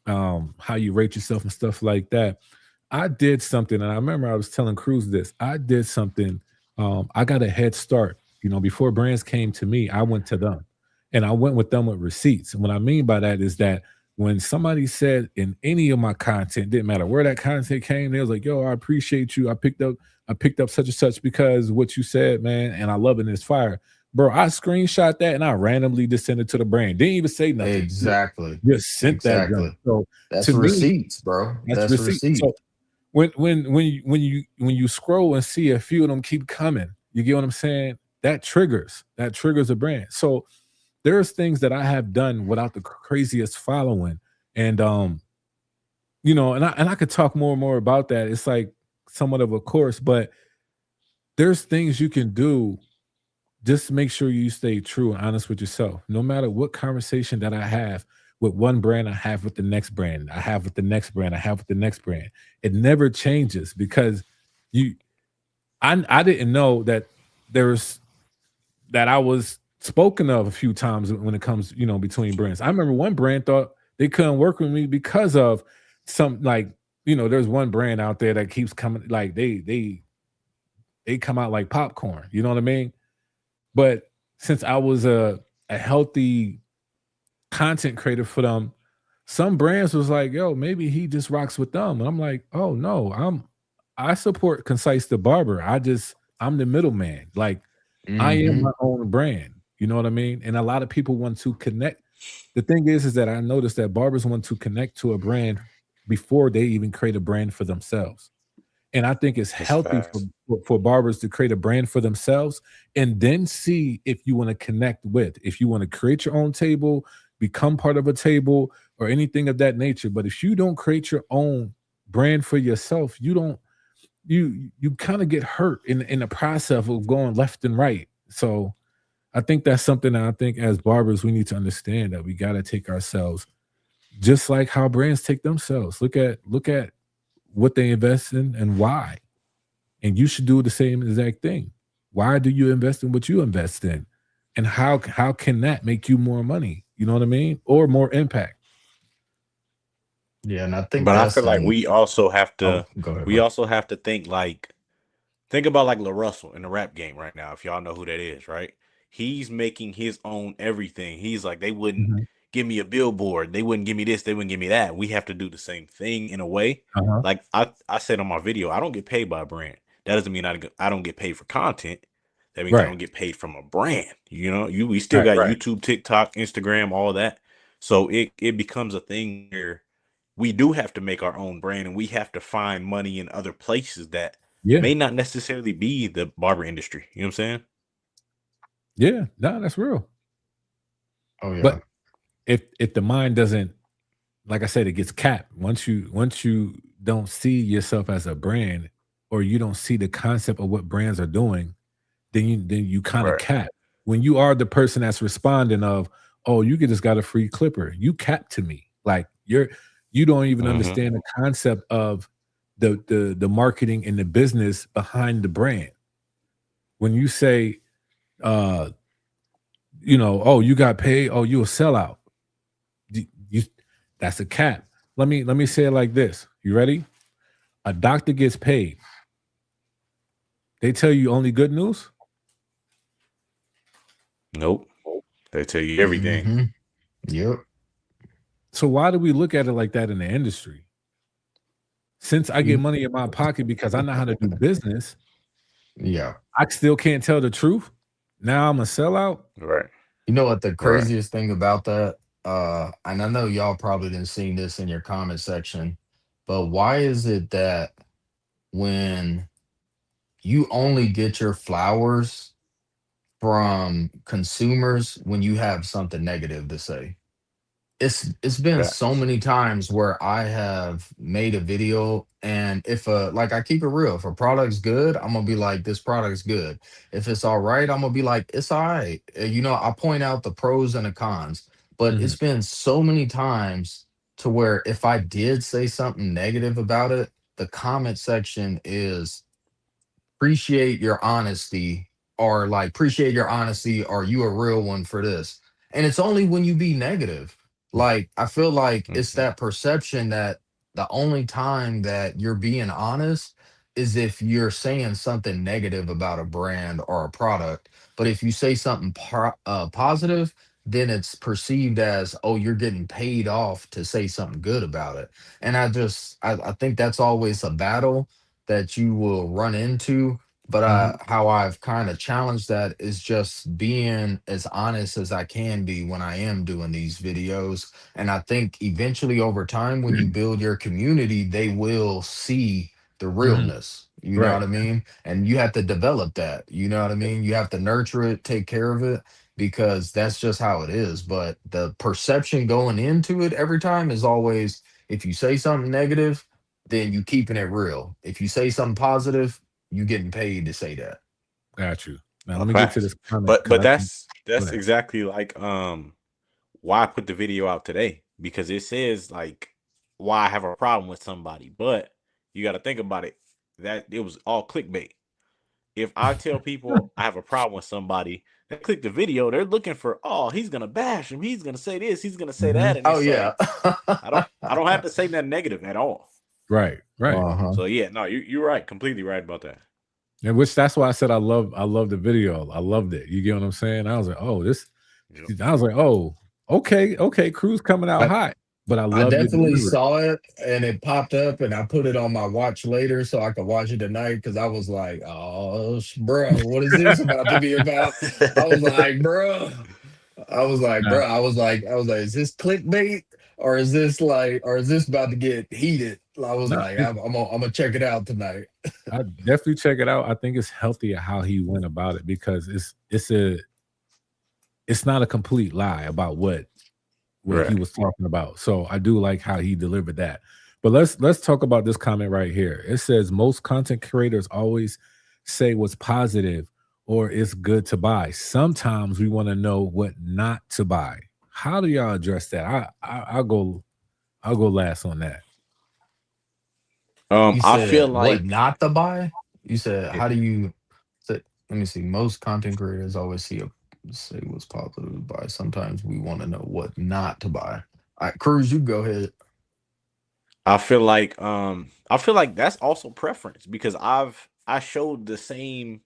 how you rate yourself and stuff like that. I did something, and I remember I was telling Cruz this. I did something. I got a head start. Before brands came to me, I went to them, and I went with them with receipts. And what I mean by that is that when somebody said in any of my content, didn't matter where that content came, they was like, "Yo, I appreciate you. I picked up such and such because what you said, man, and I love it. And it's fire, bro." I screenshot that and I randomly just sent it to the brand. Didn't even say nothing. Exactly. Just sent that junk. Exactly. So That's to me, receipts, bro. that's That's receipt. receipt. So when you scroll and see a few of them keep coming, you get what I'm saying? That triggers a brand. So there's things that I have done without the craziest following, and and I could talk more and more about that. It's like somewhat of a course, but there's things you can do. Just make sure you stay true and honest with yourself. No matter what conversation that I have with one brand, I have with the next brand, I have with the next brand, I have with the next brand. It never changes because you I didn't know that there's that I was spoken of a few times when it comes, between brands. I remember one brand thought they couldn't work with me because of some like, there's one brand out there that keeps coming like they come out like popcorn. You know what I mean? But since I was a healthy content creator for them, some brands was like, "Yo, maybe he just rocks with them," and I'm like, "Oh no, I support Concise the Barber. I'm the middleman. Like I am Hmm. my own brand. You know what I mean?" And a lot of people want to connect. The thing is that I noticed that barbers want to connect to a brand before they even create a brand for themselves. And I think it's That's healthy for, fast. for barbers to create a brand for themselves and then see if you want to connect with, if you want to create your own table, become part of a table, or anything of that nature. But if you don't create your own brand for yourself, you don't you kind of get hurt in the process of going left and right. So I think that's something that I think as barbers we need to understand that we got to take ourselves just like how brands take themselves. Look at what they invest in and why. And you should do the same exact thing. Why do you invest in what you invest in? And how can that make you more money? You know what I mean? Or more impact. Yeah, and I think But I that's feel like an. we also have Oh, to go ahead, we bro. also have to think about like La Russell in the rap game right now, if y'all know who that is, right? He's making his own everything. He's like, they wouldn't Mhm. give me a billboard, they wouldn't give me this, they wouldn't give me that. We have to do the same thing in a way. Uh-huh. Like I said on my video, I don't get paid by a brand. That doesn't mean I don't get paid for content. That means I Right. don't get paid from a brand. We still Right. got Right. YouTube, TikTok, Instagram, all that. So it becomes a thing where we do have to make our own brand and we have to find money in other places that Yeah. may not necessarily be the barber industry. You know what I'm saying? Yeah. No, that's real. Oh yeah. But if the mind doesn't, like I said, it gets capped. Once you don't see yourself as a brand or you don't see the concept of what brands are doing, then you kind of Right. cap. When you are the person that's responding of, oh, you just got a free clipper, you cap to me. Like you don't even Mm-hmm. understand the concept of the marketing and the business behind the brand. When you say, uh, oh, you got paid, oh, you a sellout. You that's a cap. Let me say it like this. You ready? A doctor gets paid. They tell you only good news. Nope. They tell you everything. Hmm. Yep. So why do we look at it like that in the industry? Since I get You- money in my pocket because I know how to do business, Yeah. I still can't tell the truth. Now I'm a sellout. Right. You know what the Right. craziest thing about that? And I know y'all probably didn't see this in your comment section, but why is it that when you only get your flowers from consumers when you have something negative to say? It's been so Facts. many times where I have made a video, and if like, I keep it real, if a product's good, I'm gonna be like, this product's good. If it's all right, I'm gonna be like, it's all right. You know, I point out the pros and the cons. But Mhm, it's been so many times to where if I did say something negative about it, the comment section is, appreciate your honesty, or like, appreciate your honesty, are you a real one for this? And it's only when you be negative. Like, I feel like it's Mhm. that perception that the only time that you're being honest is if you're saying something negative about a brand or a product. But if you say something positive, then it's perceived as, oh, you're getting paid off to say something good about it. And I think that's always a battle that you will run into. But mhm, how I've kind of challenged that is just being as honest as I can be when I am doing these videos. And I think eventually over time, when you build your community, they will see the mhm. realness. You know Right. what I mean? And you have to develop that. You know what I mean? You have to nurture it, take care of it, because that's just how it is. But the perception going into it every time is always, if you say something negative, then you keeping it real. If you say something positive, you getting paid to say that. Got you. Now let me get to Facts. this comment But because but I think go that's ahead. exactly like why I put the video out today, because it says like why I have a problem with somebody. But you got to think about it, that it was all clickbait. If I tell people I have a problem with somebody, they click the video, they're looking for, oh, he's gonna bash him, he's gonna say this, he's gonna say that, Mhm. and Oh it's yeah. like I don't have to say that negative at all. Right, right. Uh-huh. So yeah, no, you're right, completely right about that. And which that's why I said I love the video. I loved it. You get what I'm saying? I was like, oh, this Yep. I was like, oh, okay, okay, Crew's coming out I, hot. But I I love your definitely delivery. saw it and it popped up and I put it on my watch later so I could watch it tonight because I was like, oh, bro, what is this about to be about? I was like, bro, Nah, I was like, is this clickbait or is this about to get heated? I was nah, like, I'm gonna check it out tonight. I definitely check it out. I think it's healthier how he went about it because it's not a complete lie about what he Right. was talking about. So I do like how he delivered that. But let's talk about this comment right here. It says most content creators always say what's positive or it's good to buy. Sometimes we want to know what not to buy. How do y'all address that? I'll go last on that. You I feel said what like not to buy? You said it, how do you say, let me see. Most content creators always say what's popular to buy. Sometimes we want to know what not to buy. All right, Cruz, you go ahead. I feel like that's also preference, because I showed the same,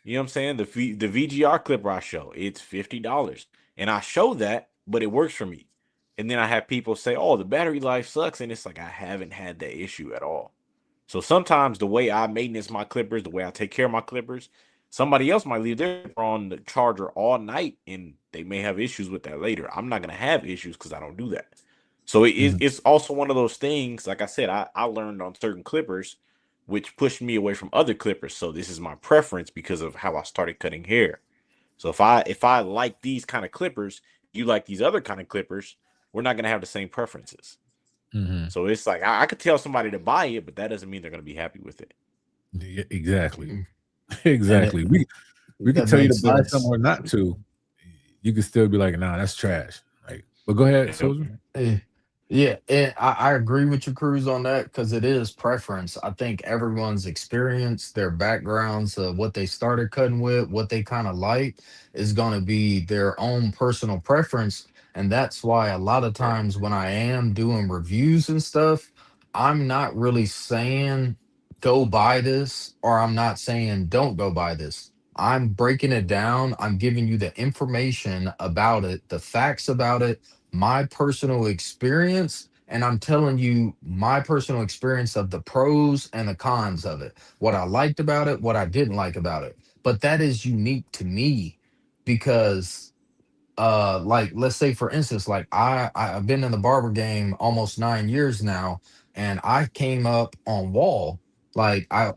you know what I'm saying? The VGR clipper I show, it's $50. And I show that, but it works for me. And then I have people say, "Oh, the battery life sucks." And it's like I haven't had that issue at all. So sometimes the way I maintenance my clippers, the way I take care of my clippers, somebody else might leave their clipper on the charger all night and they may have issues with that later. I'm not gonna have issues because I don't do that. So Mhm, it's also one of those things. Like I said, I learned on certain clippers, which pushed me away from other clippers. So this is my preference because of how I started cutting hair. So if I like these kind of clippers, you like these other kind of clippers, we're not gonna have the same preferences. mhm. So it's like I could tell somebody to buy it, but that doesn't mean they're gonna be happy with it. Yeah, exactly. Mm. And Exactly. We could that tell you to makes buy something sense. or not to. You could still be like, nah, that's trash. Like, but go ahead, Yep. soldier. Eh, Yeah, and I agree with you, Cruz, on that because it is preference. I think everyone's experience, their backgrounds, what they started cutting with, what they kind of like, is going to be their own personal preference. And that's why a lot of Right. times when I am doing reviews and stuff, I'm not really saying go buy this or I'm not saying don't go buy this. I'm breaking it down. I'm giving you the information about it, the facts about it, my personal experience, and I'm telling you my personal experience of the pros and the cons of it, what I liked about it, what I didn't like about it. But that is unique to me because like let's say for instance, like I've been in the barber game almost 9 years now, and I came up on wall. Like I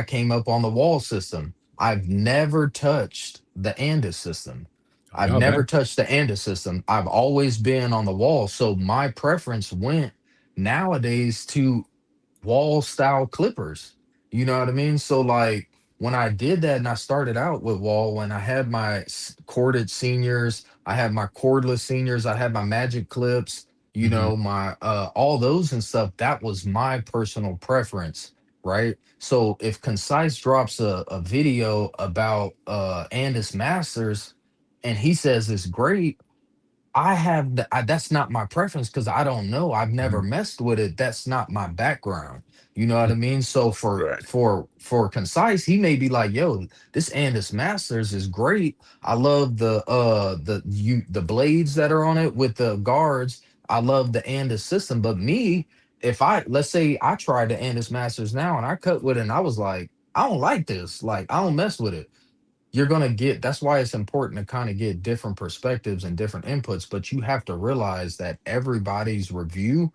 came up on the wall system. I've never touched the Andis system. Oh, I've y'all never back. touched the Andis system. I've always been on the wall, so my preference went nowadays to wall style clippers. You know what I mean? So like when I did that and I started out with wall, when I had my corded seniors, I had my cordless seniors, I had my magic clips, you Mhm. know, my all those and stuff, that was my personal preference, right? So if Concise drops a video about Andis Masters and he says it's great, that's not my preference because I don't know. I've never Mhm. messed with it. That's not my background. You know what I mean? So Right. for Concise, he may be like, yo, this Andis Masters is great. I love the blades that are on it with the guards. I love the Andis system. But me, if I let's say I tried the Andis Masters now and I cut with it and I was like, I don't like this. Like I don't mess with it. You're going to get, that's why it's important to kind of get different perspectives and different inputs, but you have to realize that everybody's review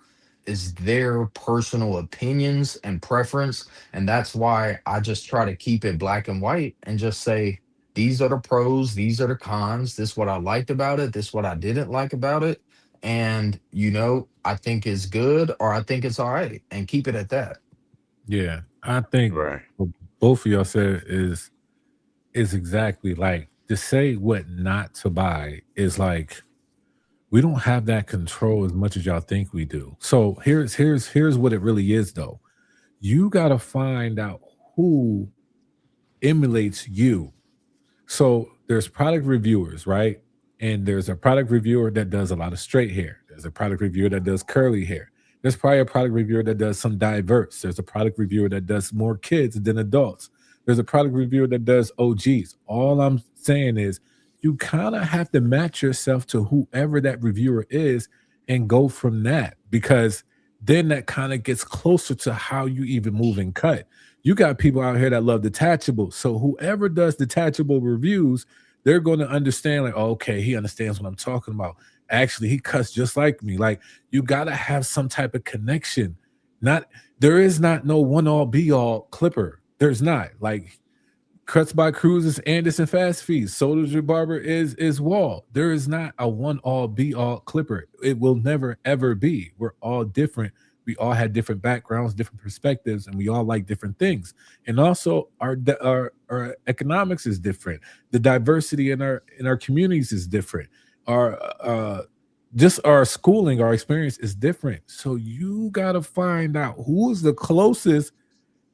is their personal opinions and preference, and that's why I just try to keep it black and white and just say these are the pros, these are the cons, this is what I liked about it, this is what I didn't like about it, and I think it's good or I think it's all right, and keep it at that. Yeah, I think Right. what both of y'all said is exactly like to say what not to buy is like we don't have that control as much as y'all think we do. So here's what it really is though. You gotta find out who emulates you. So there's product reviewers, right? And there's a product reviewer that does a lot of straight hair. There's a product reviewer that does curly hair. There's probably a product reviewer that does some diverse. There's a product reviewer that does more kids than adults. There's a product reviewer that does OGs. All I'm saying is you kind of have to match yourself to whoever that reviewer is and go from that because then that kind of gets closer to how you even move and cut. You got people out here that love detachable. So whoever does detachable reviews, they're going to understand, like, oh, okay, he understands what I'm talking about. Actually, he cuts just like me. Like, you got to have some type of connection. Not there is not no one all be all clipper. There's not. Like Cuts by Cruz is Anderson Fast Fees. Soldier Barber is Wall. There is not a one all be all clipper. It will never ever be. We're all different. We all had different backgrounds, different perspectives, and we all like different things. And also, our economics is different. The diversity in our communities is different. Our just our schooling, our experience is different. So you got to find out who is the closest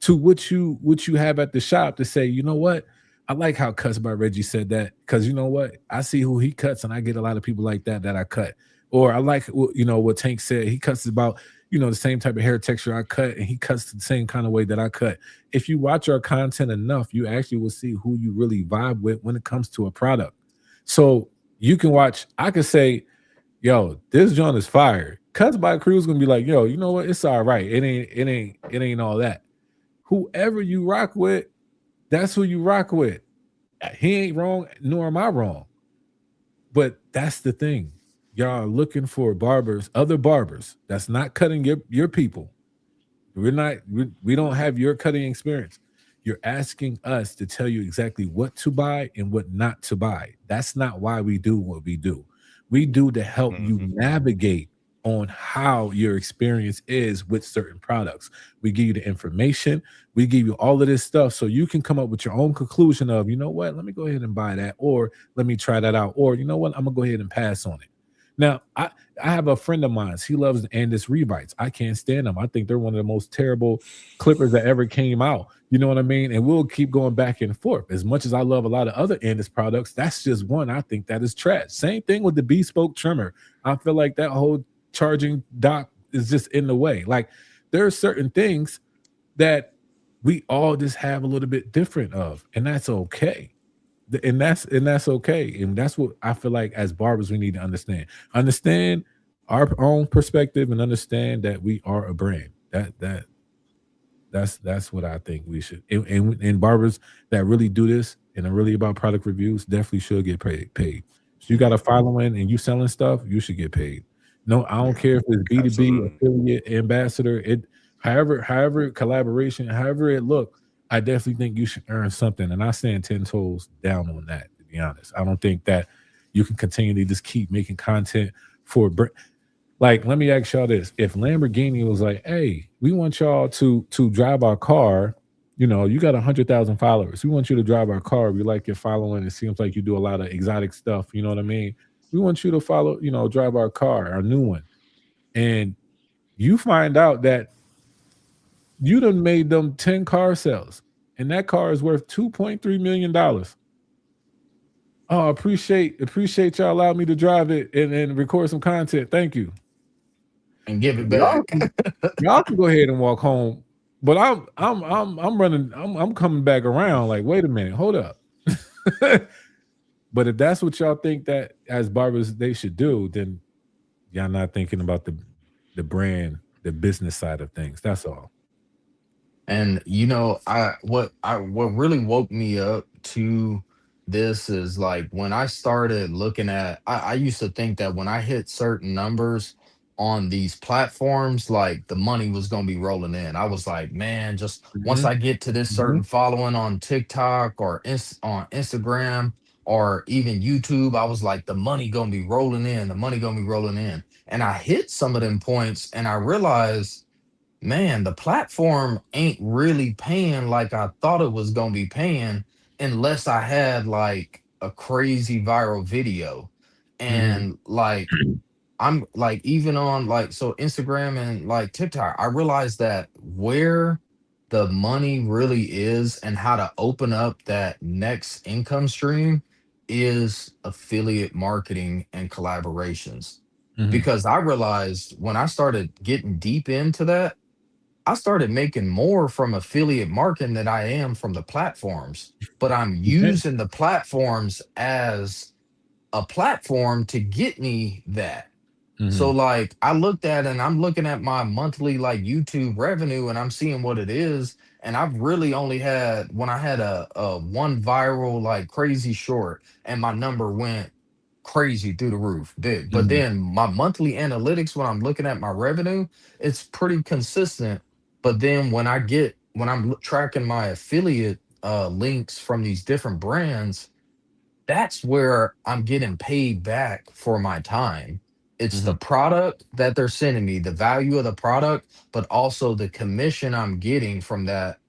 to what you have at the shop to say, you know what? I like how Cuts by Reggie said that because you know what? I see who he cuts, and I get a lot of people like that I cut. Or I like what Tank said. He cuts about the same type of hair texture I cut, and he cuts the same kind of way that I cut. If you watch our content enough, you actually will see who you really vibe with when it comes to a product. So you can watch. I could say, yo, this joint is fire. Cuts by Crew is gonna be like, yo, you know what? It's all right. It ain't all that. Whoever you rock with, that's who you rock with. He ain't wrong, nor am I wrong. But that's the thing. Y'all are looking for other barbers that's not cutting your people. We don't have your cutting experience. You're asking us to tell you exactly what to buy and what not to buy. That's not why we do what we do. We do to help you navigate on how your experience is with certain products. We give you the information, we give you all of this stuff so you can come up with your own conclusion of, you know what, let me go ahead and buy that, or let me try that out, or you know what, I'm gonna go ahead and pass on it. Now, I have a friend of mine. He loves the Andis Revites. I can't stand them. I think they're one of the most terrible clippers that ever came out. You know what I mean? And we'll keep going back and forth. As much as I love a lot of other Andis products, that's just one I think that is trash. Same thing with the bespoke trimmer. I feel like that whole charging dock is just in the way. Like there are certain things that we all just have a little bit different of, and that's okay. And that's okay. And that's what I feel like as barbers we need to understand our own perspective and understand that we are a brand. That's what I think we should. And barbers that really do this and are really about product reviews definitely should get paid. So you got a following and you selling stuff, you should get paid. No, I don't Yeah, care if it's B2B, Absolutely. affiliate, ambassador, it however collaboration, however it look, I definitely think you should earn something. And I stand 10 toes down on that, to be honest. I don't think that you can continually just keep making content for like, let me ask y'all this: if Lamborghini was like, "Hey, we want y'all to drive our car," you know, you got 100,000 followers. We want you to drive our car. We like your following. It seems like you do a lot of exotic stuff. You know what I mean? We want you to follow, drive our car, our new one. And you find out that you done made them 10 car sales, and that car is worth $2.3 million. Oh, appreciate y'all allowing me to drive it and record some content. Thank you. and give it Y'all back. can, y'all can go ahead and walk home. But I'm running, I'm coming back around like, wait a minute, hold up. But if that's what y'all think that as barbers they should do, then y'all not thinking about the brand, the business side of things. That's all. And what really woke me up to this is like when I started looking at I used to think that when I hit certain numbers on these platforms, like the money was gonna be rolling in. I was like, man, just once Hmm. I get to this Hmm. certain following on TikTok or on Instagram or even YouTube, I was like, the money gonna be rolling in, the money gonna be rolling in. And I hit some of them points and I realized, man, the platform ain't really paying like I thought it was gonna be paying unless I had like a crazy viral video. Hmm. And like I'm like even on like so Instagram and like TikTok, I realized that where the money really is and how to open up that next income stream is affiliate marketing and collaborations. Hmm. Because I realized when I started getting deep into that, I started making more from affiliate marketing than I am from the platforms, but I'm You can. using the platforms as a platform to get me that. So Hmm. like I looked at and I'm looking at my monthly like YouTube revenue and I'm seeing what it is. And I've really only had when I had a one viral like crazy short and my number went crazy through the roof. Did but Hmm. then my monthly analytics when I'm looking at my revenue, it's pretty consistent. But then when I'm tracking my affiliate links from these different brands, that's where I'm getting paid back for my time. It's the Hmm. product that they're sending me, the value of the product, but also the commission I'm getting from that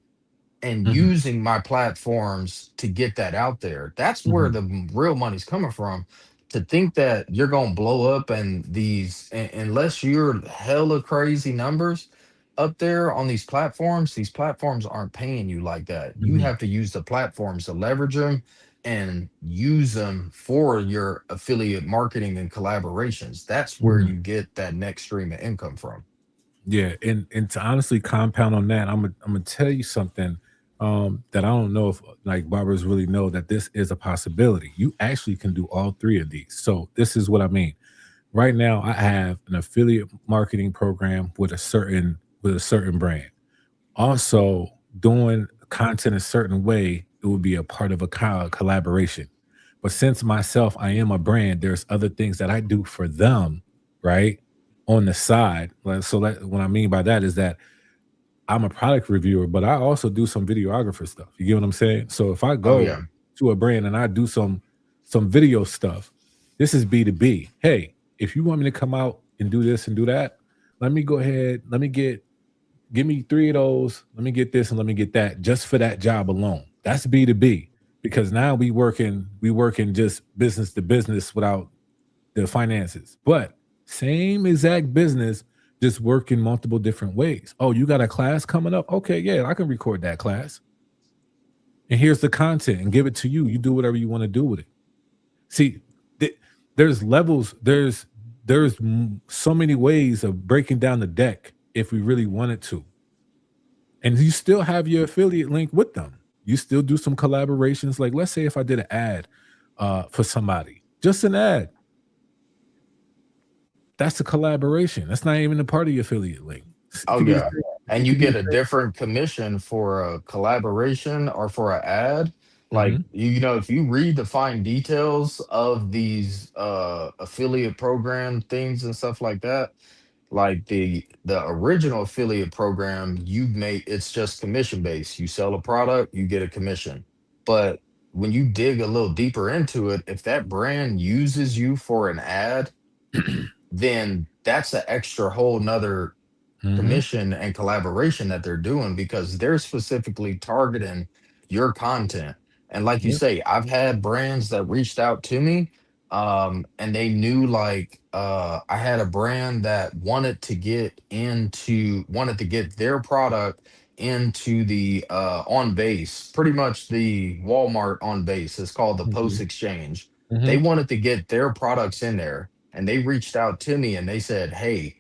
and Hmm. using my platforms to get that out there. That's where Hmm. the real money's coming from. To think that you're gonna blow up and unless you're hella crazy numbers up there on these platforms aren't paying you like that. You Hmm. have to use the platforms to leverage them and use them for your affiliate marketing and collaborations. That's where Hmm. you get that next stream of income from. Yeah, and to honestly compound on that, I'm gonna tell you something that I don't know if like barbers really know that this is a possibility. You actually can do all three of these. So this is what I mean. Right now, I have an affiliate marketing program with a certain brand. Also, doing content a certain way, it would be a part of a collaboration. But since myself, I am a brand, there's other things that I do for them, right? On the side. So that what I mean by that is that I'm a product reviewer, but I also do some videographer stuff. You get what I'm saying? So if I Oh go yeah. to a brand and I do some video stuff, this is B2B. Hey, if you want me to come out and do this and do that, let me go ahead. Give me three of those. Let me get this and let me get that just for that job alone. That's B2B because now we working just business to business without the finances. But same exact business, just work in multiple different ways. Oh, you got a class coming up? Okay, yeah, I can record that class. And here's the content and give it to you. You do whatever you want to do with it. See, th- there's levels, so many ways of breaking down the deck if we really wanted to. And you still have your affiliate link with them. You still do some collaborations. Like, let's say if I did an ad for somebody, just an ad, that's a collaboration. That's not even a part of your affiliate link. It Oh could be the yeah. same. And It you could be the get a different commission for a collaboration or for an ad. Like same. you know, if you read the fine details of these affiliate program things and stuff like that, like the original affiliate program, you make it's just commission based. You sell a product, you get a commission. But when you dig a little deeper into it, if that brand uses you for an ad, then that's an extra whole nother Mhm. commission and collaboration that they're doing because they're specifically targeting your content. And like you Yep. say, I've had brands that reached out to me and they knew like I had a brand that wanted to get their product into the on base, pretty much the Walmart on base. It's called the Post Mhm. Exchange. They Mhm. wanted to get their products in there and they reached out to me and they said, "Hey,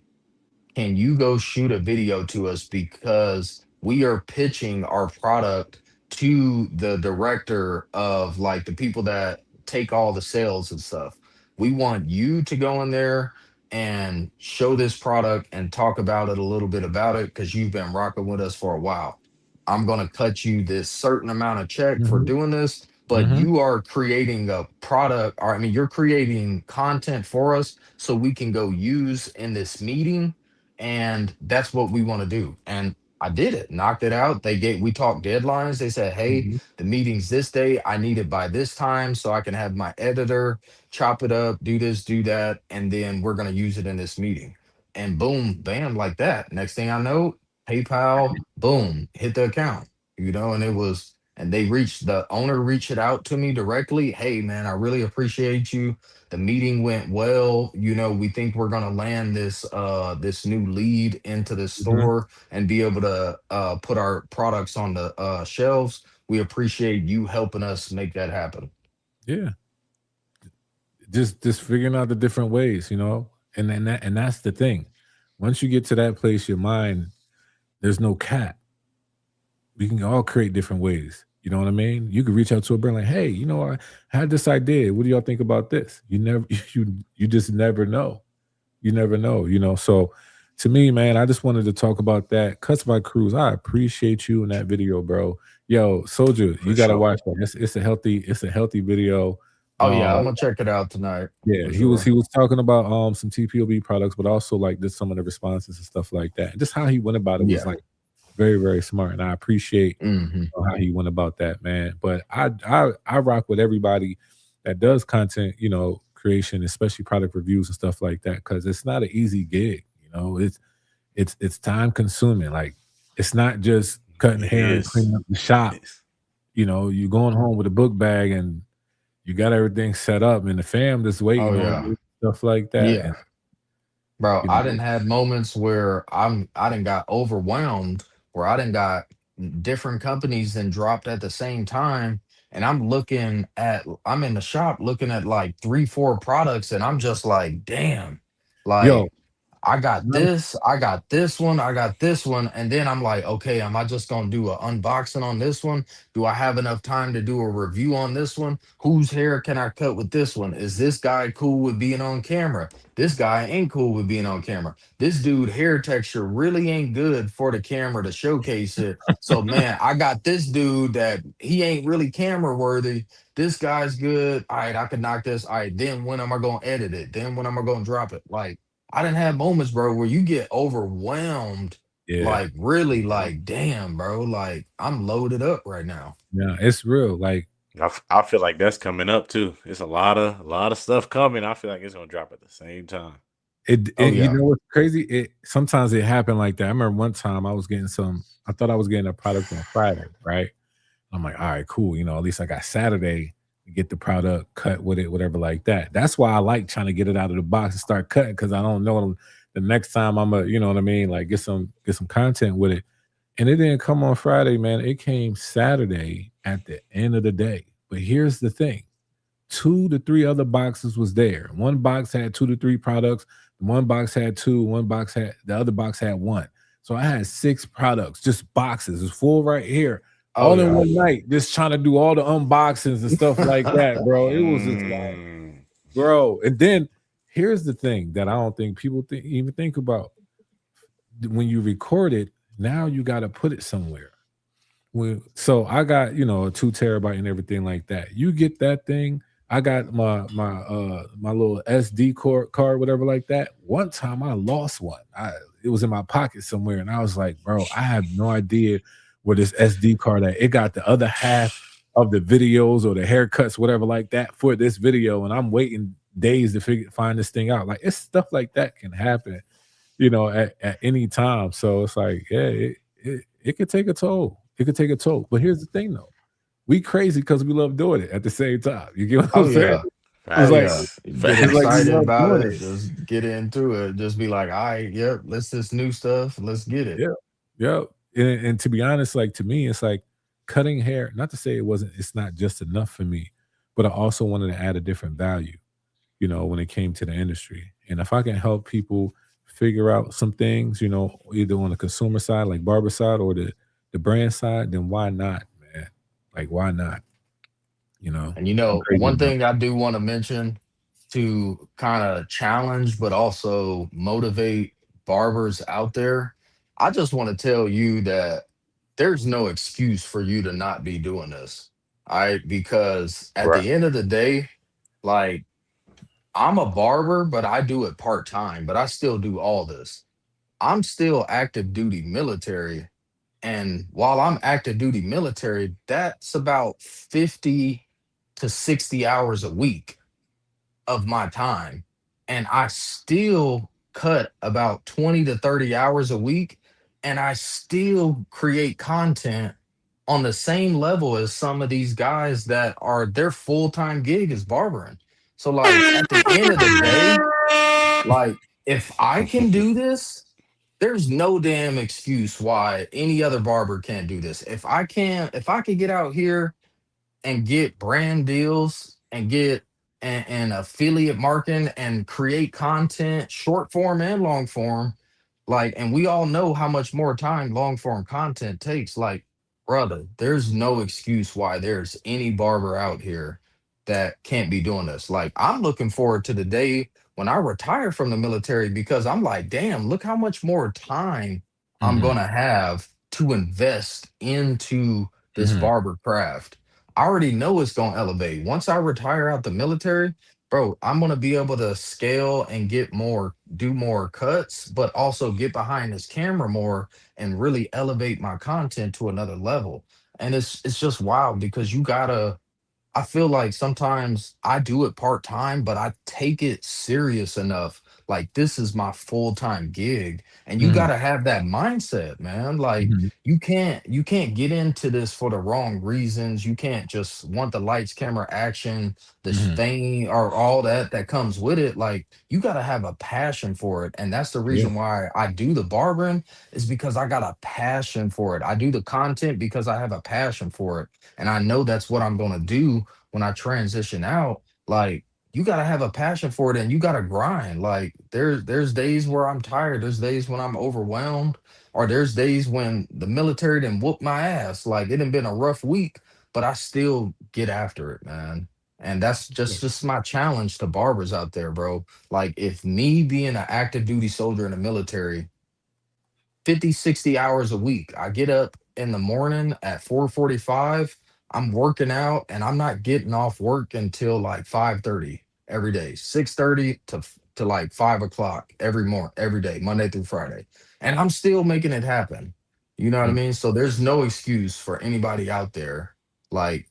can you go shoot a video to us because we are pitching our product to the director of like the people that take all the sales and stuff. We want you to go in there and show this product and talk about it a little bit about it because you've been rocking with us for a while. I'm going to cut you this certain amount of check for Mhm. doing this, but Mhm. you are creating a product, or I mean, you're creating content for us so we can go use in this meeting, and that's what we want to do." And I did it, knocked it out. We talked deadlines. They said, "Hey, Mhm. the meeting's this day. I need it by this time so I can have my editor chop it up, do this, do that, and then we're gonna use it in this meeting." And boom, bam, like that. Next thing I know, PayPal, boom, hit the account. And it was, and the owner reached it out to me directly. "Hey man, I really appreciate you. The meeting went well. We think we're going to land this new lead into the Mhm. store and be able to put our products on the shelves. We appreciate you helping us make that happen." Yeah. Just figuring out the different ways, and that's the thing. Once you get to that place, your mind, there's no cap. We can all create different ways. You know what I mean? You could reach out to a brand like, "Hey, I had this idea. What do y'all think about this?" You never, you just never know. You never know. So, to me, man, I just wanted to talk about that. Cuts by Cruise. I appreciate you in that video, bro. Yo, Soldier, you For gotta sure. watch that. It's a healthy video. Oh yeah, Um, I'm gonna check it out tonight Yeah, for he sure. was talking about some TPOB products, but also like just some of the responses and stuff like that. And just how he went about it was Yeah. like very, very smart. And I appreciate Hmm. how he went about that, man. But I rock with everybody that does content, creation, especially product reviews and stuff like that, because it's not an easy gig. It's time consuming. Like it's not just cutting It hair and is. cleaning up the shop. It's, You're going home with a book bag and you got everything set up and the fam just Oh waiting on yeah. you, stuff like that. And Yeah. Bro, you I know, didn't have moments where I didn't got overwhelmed, where I didn't got different companies then dropped at the same time. And I'm in the shop looking at like 3, 4 products, and I'm just like, damn, yo, like I got this one, I got this one. And then I'm like, okay, am I just gonna do an unboxing on this one? Do I have enough time to do a review on this one? Whose hair can I cut with this one? Is this guy cool with being on camera? This guy ain't cool with being on camera. This dude hair texture really ain't good for the camera to showcase it. So man, I got this dude that he ain't really camera worthy. This guy's good. All right, I can knock this. All right, then when am I gonna edit it? Then when am I gonna drop it? Like I didn't have moments, bro, where you get overwhelmed, yeah, like really Mhm. like, damn, bro, like I'm loaded up right now. yeah, it's real. Like I feel like that's coming up too. It's a lot of stuff coming. I feel like it's gonna drop at the same time. Oh you yeah. know what's crazy? Sometimes it happened like that. I remember one time I thought I was getting a product on Friday, right? I'm like, all right, cool. At least I got Saturday to get the product, cut with it, whatever like that. That's why I like trying to get it out of the box and start cutting because I don't know the next time you know what I mean, like get some content with it. And it didn't come on Friday, man. It came Saturday at the end of the day. But here's the thing. 2 to 3 other boxes was there. One box had 2 to 3 products, one box had 2, the other box had 1. So I had 6 products, just boxes. It's full right here. Oh all in yeah. one night, just trying to do all the unboxings and stuff like that, bro. It was just like, Mm, bro. And then here's the thing that I don't think people even think about. When you record it, now you got to put it somewhere. So I got, a 2 terabyte and everything like that. You get that thing. I got my little SD card, whatever like that. One time I lost one. It was in my pocket somewhere, and I was like, bro, I have no idea where this SD card at. It got the other half of the videos or the haircuts, whatever like that, for this video, and I'm waiting days to find this thing out. Like, it's stuff like that can happen, at any time. So it's like, yeah, it could take a toll. It could take a toll. But here's the thing though. We crazy because we love doing it at the same time. You get what Oh I'm saying? yeah. It's Oh like yeah. facts, Get it's like we facts. excited love about doing it. it. Just get into it. Just be like, all right, yep, let's this new stuff. Let's get it. Yeah. Yeah. And to be honest, like to me, it's like cutting hair, not to say it's not just enough for me, but I also wanted to add a different value, when it came to the industry. And if I can help people figure out some things, either on the consumer side, like barber side, or the brand side, then why not, man? Like, why not? And I'm crazy one about thing I do want to mention to kind of challenge but also motivate barbers out there, I just want to tell you that there's no excuse for you to not be doing this. All right, because at Right. the end of the day, like I'm a barber, but I do it part-time, but I still do all this. I'm still active duty military. And while I'm active duty military, that's about 50 to 60 hours a week of my time. And I still cut about 20 to 30 hours a week. And I still create content on the same level as some of these guys that are their full-time gig is barbering. So, like, at the end of the day, like, if I can do this, there's no damn excuse why any other barber can't do this. If I could get out here and get brand deals and get and affiliate marketing and create content, short form and long form, like, and we all know how much more time long form content takes. Like, brother, there's no excuse why there's any barber out here that can't be doing this. Like, I'm looking forward to the day when I retire from the military because I'm like, damn, look how much more time I'm Mhm, gonna have to invest into this mhm, barber craft. I already know it's gonna elevate. Once I retire out the military, bro, I'm gonna be able to scale and get more, do more cuts, but also get behind this camera more and really elevate my content to another level. And it's just wild because you gotta I feel like sometimes I do it part time, but I take it serious enough. Like this is my full time gig, and you got mhm, to have that mindset, man. Like mhm, you can't get into this for the wrong reasons. You can't just want the lights, camera, action, the mhm. thing, or all that comes with it. Like you got to have a passion for it, and that's the Yeah. reason why I do the barbering is because I got a passion for it. I do the content because I have a passion for it, and I know that's what I'm gonna do when I transition out. Like you gotta have a passion for it and you gotta grind. Like there's days where I'm tired, there's days when I'm overwhelmed, or there's days when the military didn't whoop my ass. Like it done been a rough week, but I still get after it, man. And that's Yeah. just my challenge to barbers out there, bro. Like if me being an active duty soldier in the military 50, 60 hours a week. I get up in the morning at 4:45. I'm working out and I'm not getting off work until like 5:30 every day. 6:30 to like 5 o'clock every morning, every day, Monday through Friday. And I'm still making it happen. You know what I Mm, mean? So there's no excuse for anybody out there. Like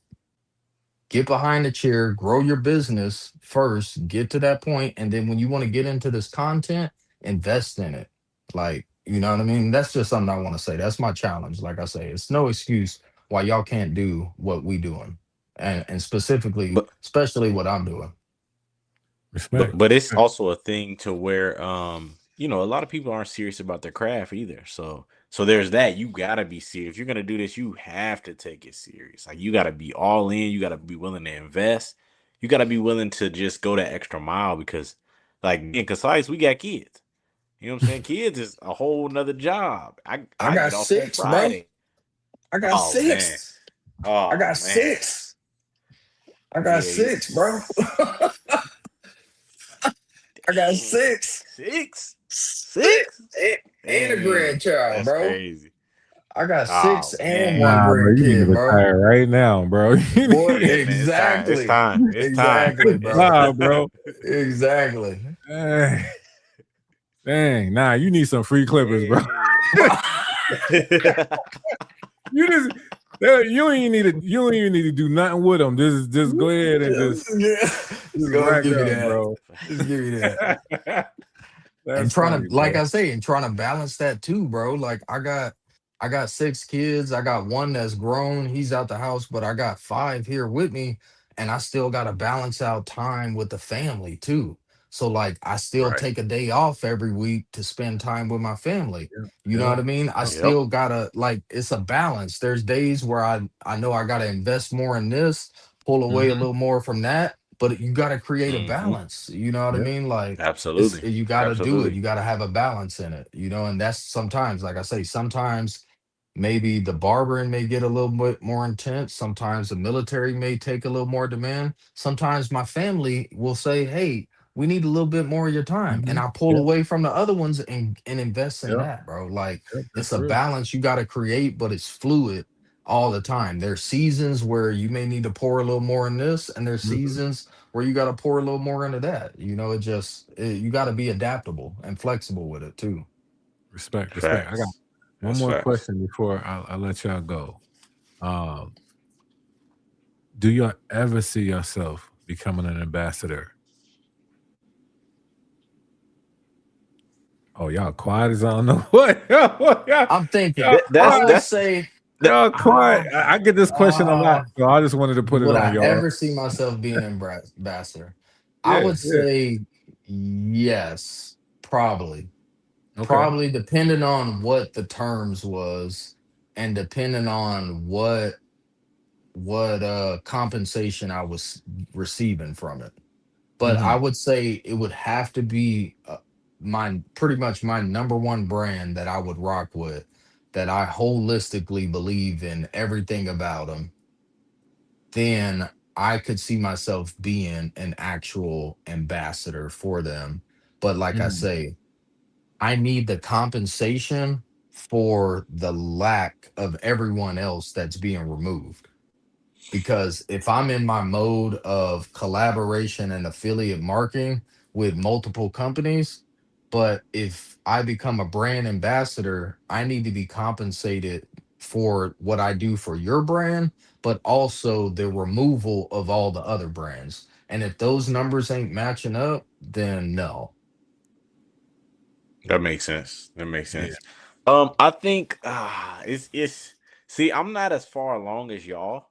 get behind the chair, grow your business first, get to that point, and then when you want to get into this content, invest in it. Like, you know what I mean? That's just something I want to say. That's my challenge. Like I say, it's no excuse why y'all can't do what we doing. And specifically, But especially what I'm doing. respect. but it's Respect. also a thing to where a lot of people aren't serious about their craft either. So there's that. You gotta be serious. If you're gonna do this, you have to take it serious. Like you gotta be all in, you gotta be willing to invest, you gotta be willing to just go that extra mile because like me and Concise, we got kids. You know what I'm saying? Kids is a whole nother job. I I got get off on six, bro. Friday. I got Oh man. six. I Oh got man. six. I got Yeah. six, bro. I got Dang. six. Six. Six. Six. And a Dang. grandchild, That's bro. crazy. I got six Oh and one man. Nah, bro, you need to grandkid, bro. retire right now, bro. You Boy, need, Yeah, man. It's time. It's exactly. time. It's time. Exactly, It's bro. nah, time. bro. Exactly. Dang, dang, nah, you need some free clippers, bro. You just you don't even need to do nothing with them. Just go ahead and Yeah. just Go and rack give me up, that. bro. Just give me that. And That's trying funny, to, like bro. I say, and trying to balance that too, bro. Like I got six kids. I got one that's grown, he's out the house, but I got five here with me, and I still got to balance out time with the family too. So like I still Right. take a day off every week to spend time with my family. Yep, You know yep, what I mean? I yep. Yep. still gotta, like, it's a balance. There's days where I know I gotta invest more in this, pull away a Mhm, little more from that, but you gotta create a Hmm. balance. You know what I yep, mean? Like, it's, Absolutely. you got to do it, Absolutely. you got to have a balance in it, and that's sometimes, like I say, sometimes maybe the barbering may get a little bit more intense, sometimes the military may take a little more demand, sometimes my family will say, hey, we need a little bit more of your time, and mhm, I pull yep, away from the other ones and invest in yep, that, bro. Like, yep, it's that's a real. balance you got to create, but it's fluid all the time. There's seasons where you may need to pour a little more in this, and there's Mhm. seasons where you got to pour a little more into that. You got to be adaptable and flexible with it too. Respect, respect. I got Facts. one That's more facts. question before I let y'all go. Um, do y'all ever see yourself becoming an ambassador? Oh, y'all quiet as I don't know what. Y'all, I'm thinking. y'all That, I that's would quiet. that's say, that. Y'all quiet. uh, I get this question a lot, uh, so I just wanted to put it would on I y'all. ever see myself being an ambassador? I Yeah, would yeah. say yes, probably. Okay. Probably depending on what the terms was, and depending on what compensation I was receiving from it. But I Hmm. would say it would have to be my pretty much my number one brand that I would rock with, that I holistically believe in everything about them. Then I could see myself being an actual ambassador for them. But like I Hmm. say, I need the compensation for the lack of everyone else that's being removed. Because if I'm in my mode of collaboration and affiliate marketing with multiple companies, but if I become a brand ambassador, I need to be compensated for what I do for your brand, but also the removal of all the other brands. And if those numbers ain't matching up, then no. That makes sense. That makes Yeah. sense. I think it's see, I'm not as far along as y'all,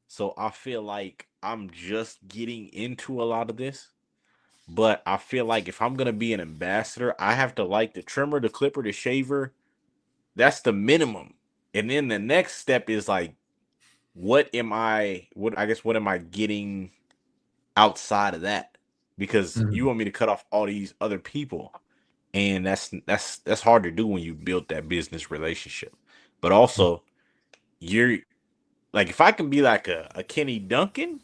so I feel like I'm just getting into a lot of this. But I feel like if I'm gonna be an ambassador, I have to like the trimmer, the clipper, the shaver. That's the minimum. And then the next step is like, what am I getting outside of that? Because you Hmm. want me to cut off all these other people. And that's hard to do when you build that business relationship. But also, you're like, if I can be like a Kenny Duncan,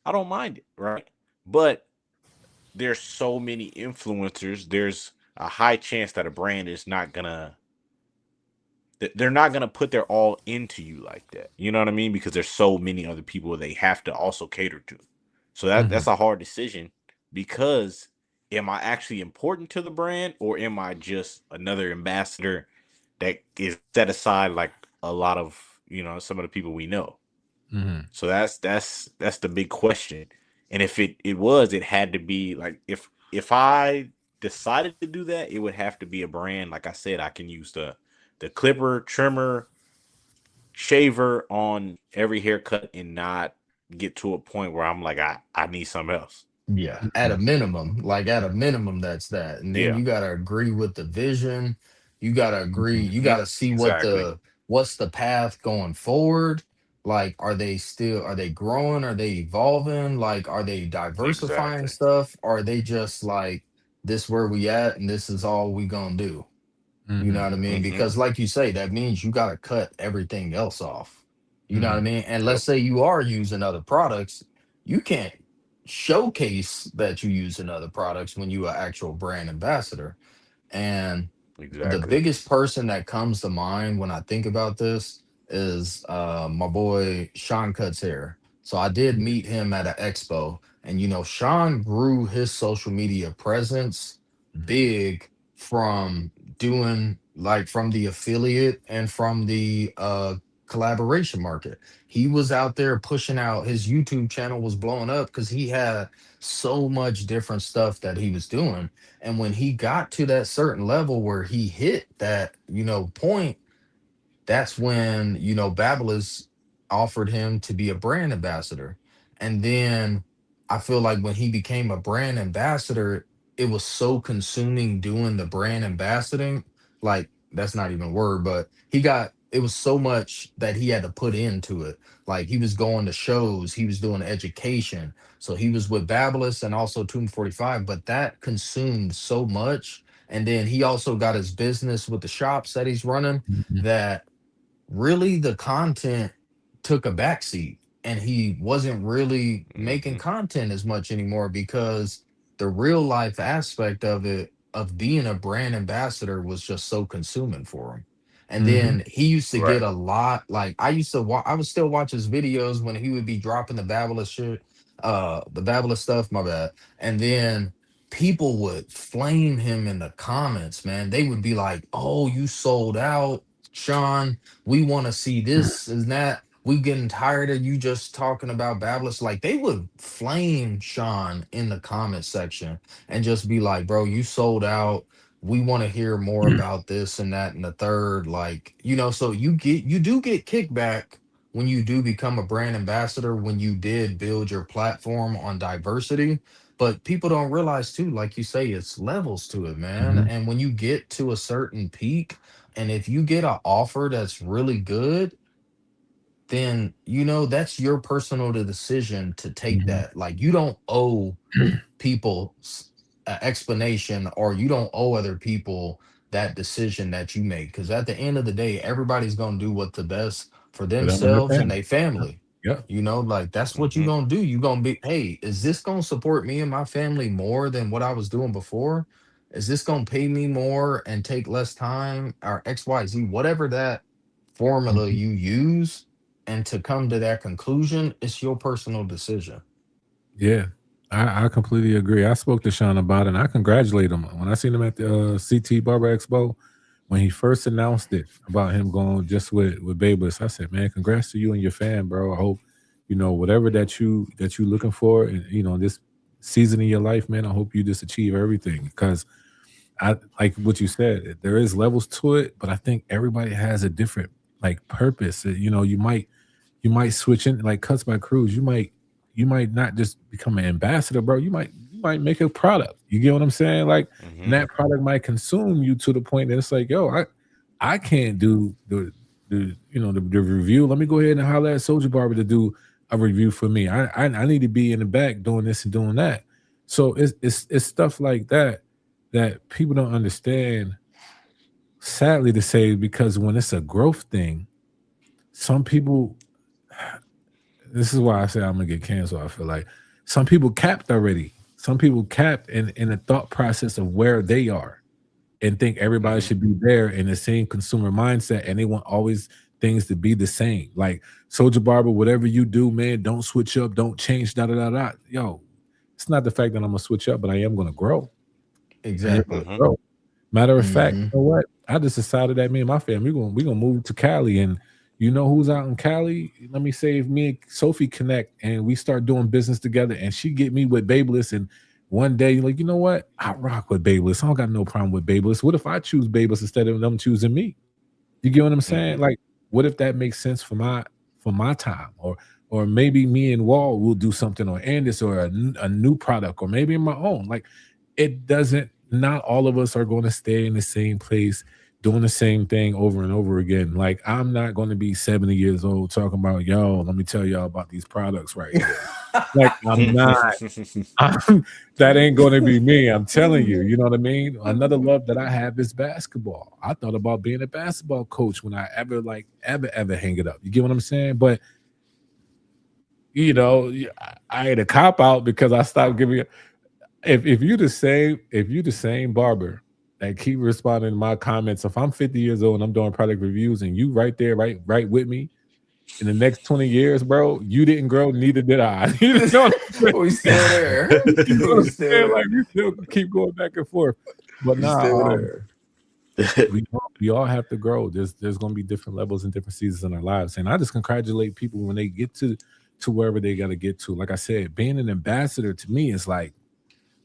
I don't mind it, right? But there's so many influencers, there's a high chance that a brand is not gonna they're not gonna put their all into you like that. You know what I mean? Because there's so many other people they have to also cater to. So that's Hmm. a hard decision, because am I actually important to the brand, or am I just another ambassador that is set aside like a lot of, some of the people we know? Hmm. So that's the big question. And if it had to be like, if I decided to do that, it would have to be a brand. Like I said, I can use the clipper, trimmer, shaver on every haircut and not get to a point where I'm like, I need something else. Yeah, at a minimum, at a minimum, that's that. And then Yeah. you gotta agree with the vision. You gotta agree. You Mhm. gotta see Exactly. what's the path going forward. Like, are they growing? Are they evolving? Like, are they diversifying Exactly. stuff? Are they just like, this where we at and this is all we gonna do? You know Mhm. what I mean? Mm-hmm. Because like you say, that means you got to cut everything else off. You know what I Mhm. mean? And let's Yep. say you are using other products, you can't showcase that you using other products when you are actual brand ambassador. And the Exactly. biggest person that comes to mind when I think about this is my boy Sean Cuts Hair. So I did meet him at an expo, and Sean grew his social media presence big from doing like from the affiliate and from the collaboration market. He was out there pushing out his YouTube channel was blowing up because he had so much different stuff that he was doing, and when he got to that certain level where he hit that, point, that's when Babyliss offered him to be a brand ambassador. And then I feel like when he became a brand ambassador, it was so consuming doing the brand ambassading, like that's not even a word, but it was so much that he had to put into it. Like he was going to shows, he was doing education, so he was with Babyliss and also Tomb 45, but that consumed so much. And then he also got his business with the shops that he's running, Mhm. that really the content took a backseat, and he wasn't really making Mm-hmm. content as much anymore because the real life aspect of it, of being a brand ambassador, was just so consuming for him. And Mhm. then he used to Right. get a lot, like I used to I would still watch his videos when he would be dropping the Babylon shit, the Babylon stuff, my bad. And then people would flame him in the comments, man. They would be like, "Oh, you sold out, Sean. We want to see this and that. We getting tired of you just talking about Babylon." Like they would flame Sean in the comment section and just be like, "Bro, you sold out. We want to hear more about this and that and the third." Like, so you do get kickback when you do become a brand ambassador, when you did build your platform on diversity. But people don't realize too, like you say, it's levels to it, man. Mhm. And when you get to a certain peak, and if you get an offer that's really good, then that's your personal decision to take Mhm. that. Like you don't owe people an explanation, or you don't owe other people that decision that you make, because at the end of the day, everybody's going to do what's the best for For them and their themselves and family. their family. Yep. Like that's what you're Mm-hmm. going to do. You're going to be, hey, is this going to support me and my family more than what I was doing before? Is this going to pay me more and take less time, or XYZ, whatever that formula Mhm. you use? And to come to that conclusion, it's your personal decision. Yeah, I completely agree. I spoke to Sean about it, and I congratulate him. When I seen him at the CT Barber Expo, when he first announced it about him going just with Babeless, I said, "Man, congrats to you and your fan, bro. I hope whatever that you looking for, and this season in your life, man. I hope you just achieve everything because I like what you said. There is levels to it, but I think everybody has a different like purpose. You might switch in like Cuts by Cruz. You might not just become an ambassador, bro. You might make a product. You get what I'm saying? Like, and Mm-hmm. that product might consume you to the point that it's like, yo, I can't do the review. Let me go ahead and holler at Soldier Barber to do a review for me. I need to be in the back doing this and doing that. So it's stuff like that that people don't understand. Sadly to say, because when it's a growth thing, some people, this is why I say I'm gonna get canceled. I feel like some people capped already. Some people capped in the thought process of where they are and think everybody Mm-hmm. should be there in the same consumer mindset, and they want always things to be the same. Like Soldier Barber, whatever you do, man, don't switch up, don't change, da da da da. Yo, it's not the fact that I'm gonna switch up, but I am gonna grow. I am gonna Exactly. Mm-hmm. grow. Matter of fact, Hmm. you know what? I just decided that me and my family we gonna move to Cali, and you know who's out in Cali? Let me say, if me and Sophie connect and we start doing business together, and she get me with Babeless, and one day you're like, you know what? I rock with Babeless. I don't got no problem with Babeless. What if I choose Babeless instead of them choosing me? You get what I'm saying? Mm-hmm. Like, what if that makes sense for my time, or maybe me and Wall will do something, or Andis, or a new product, or maybe my own. Like, it doesn't. Not all of us are going to stay in the same place doing the same thing over and over again. Like, I'm not going to be 70 years old talking about, yo, let me tell y'all about these products right here. Like I'm not. That ain't going to be me. I'm telling you. You know what I mean? Another love that I have is basketball. I thought about being a basketball coach when I ever hang it up. You get what I'm saying? But you know, I had a cop out because I stopped giving. If you the same barber that keep responding to my comments, if I'm 50 years old and I'm doing product reviews and you right there, right with me, in the next 20 years, bro, you didn't grow, neither did I. You know what I'm saying? We still there. You know what We I'm still saying? there. Like we still keep going back and forth. But We still nah, there. we all have to grow. There's gonna be different levels and different seasons in our lives. And I just congratulate people when they get to wherever they gotta get to. Like I said, being an ambassador to me is like,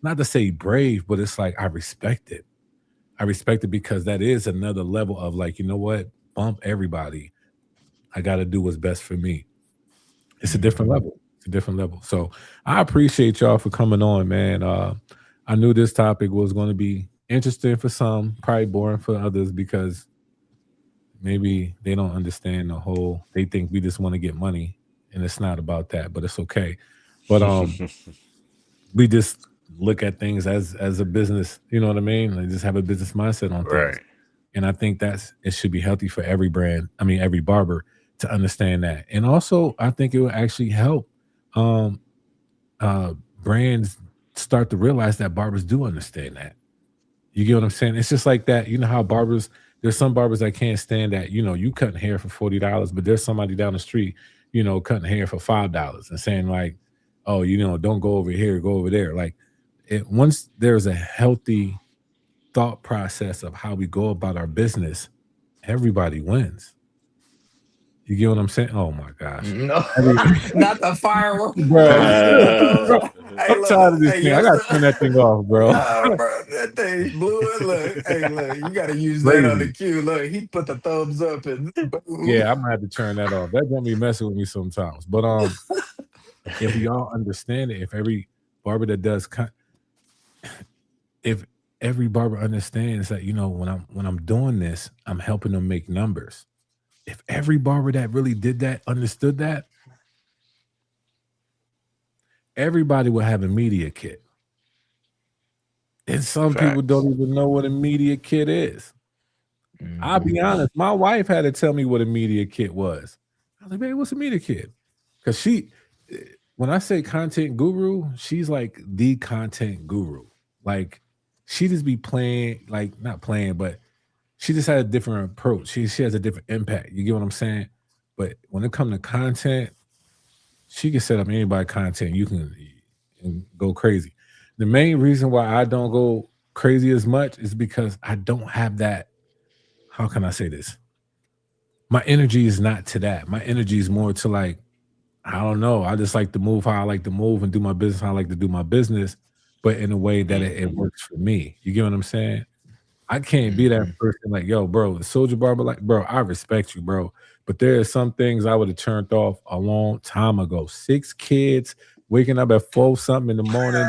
not to say brave, but it's like I respect it. I respect it because that is another level of like, you know what? Bump everybody. I gotta do what's best for me. It's a different level. It's a different level. So I appreciate y'all for coming on, man. I knew this topic was going to be interesting for some, probably boring for others because maybe they don't understand the whole. They think we just want to get money, and it's not about that. But it's okay. But we just look at things as a business. You know what I mean? They just have a business mindset on things. Right. And I think it should be healthy for every brand. I mean, every barber to understand that. And also, I think it will actually help brands start to realize that barbers do understand that. You get what I'm saying? It's just like that. You know how there's some barbers that can't stand that, you cutting hair for $40, but there's somebody down the street, cutting hair for $5 and saying like, oh, don't go over here, go over there. Like once there's a healthy thought process of how we go about our business, everybody wins. You get what I'm saying? Oh my gosh. No, not the fireworks. Bro, I'm tired of this thing. I gotta turn that thing off, bro. Bro, that thing blew it. Look, hey, look, you gotta use that on the cue. Look, he put the thumbs up and boom. Yeah, I'm gonna have to turn that off. That don't be messing with me sometimes. But if y'all understand it, if every barber that does if every barber understands that, when I'm doing this, I'm helping them make numbers. If every barber that really did that understood that, everybody will have a media kit. And some people don't even know what a media kit is. I'll be honest, my wife had to tell me what a media kit was. I was like, babe, what's a media kit? Because when I say content guru, she's like the content guru. Like she just be playing, like not playing, but she just had a different approach. She has a different impact. You get what I'm saying? But when it comes to content, she can set up anybody content. You can go crazy. The main reason why I don't go crazy as much is because I don't have that. How can I say this? My energy is not to that. My energy is more to like, I don't know. I just like to move how I like to move and do my business how I like to do my business, but in a way that it works for me. You get what I'm saying? I can't be that person like, yo, bro, the Soldier Barber, like, bro, I respect you, bro. But there are some things I would have turned off a long time ago. 6 kids, waking up at 4 something in the morning.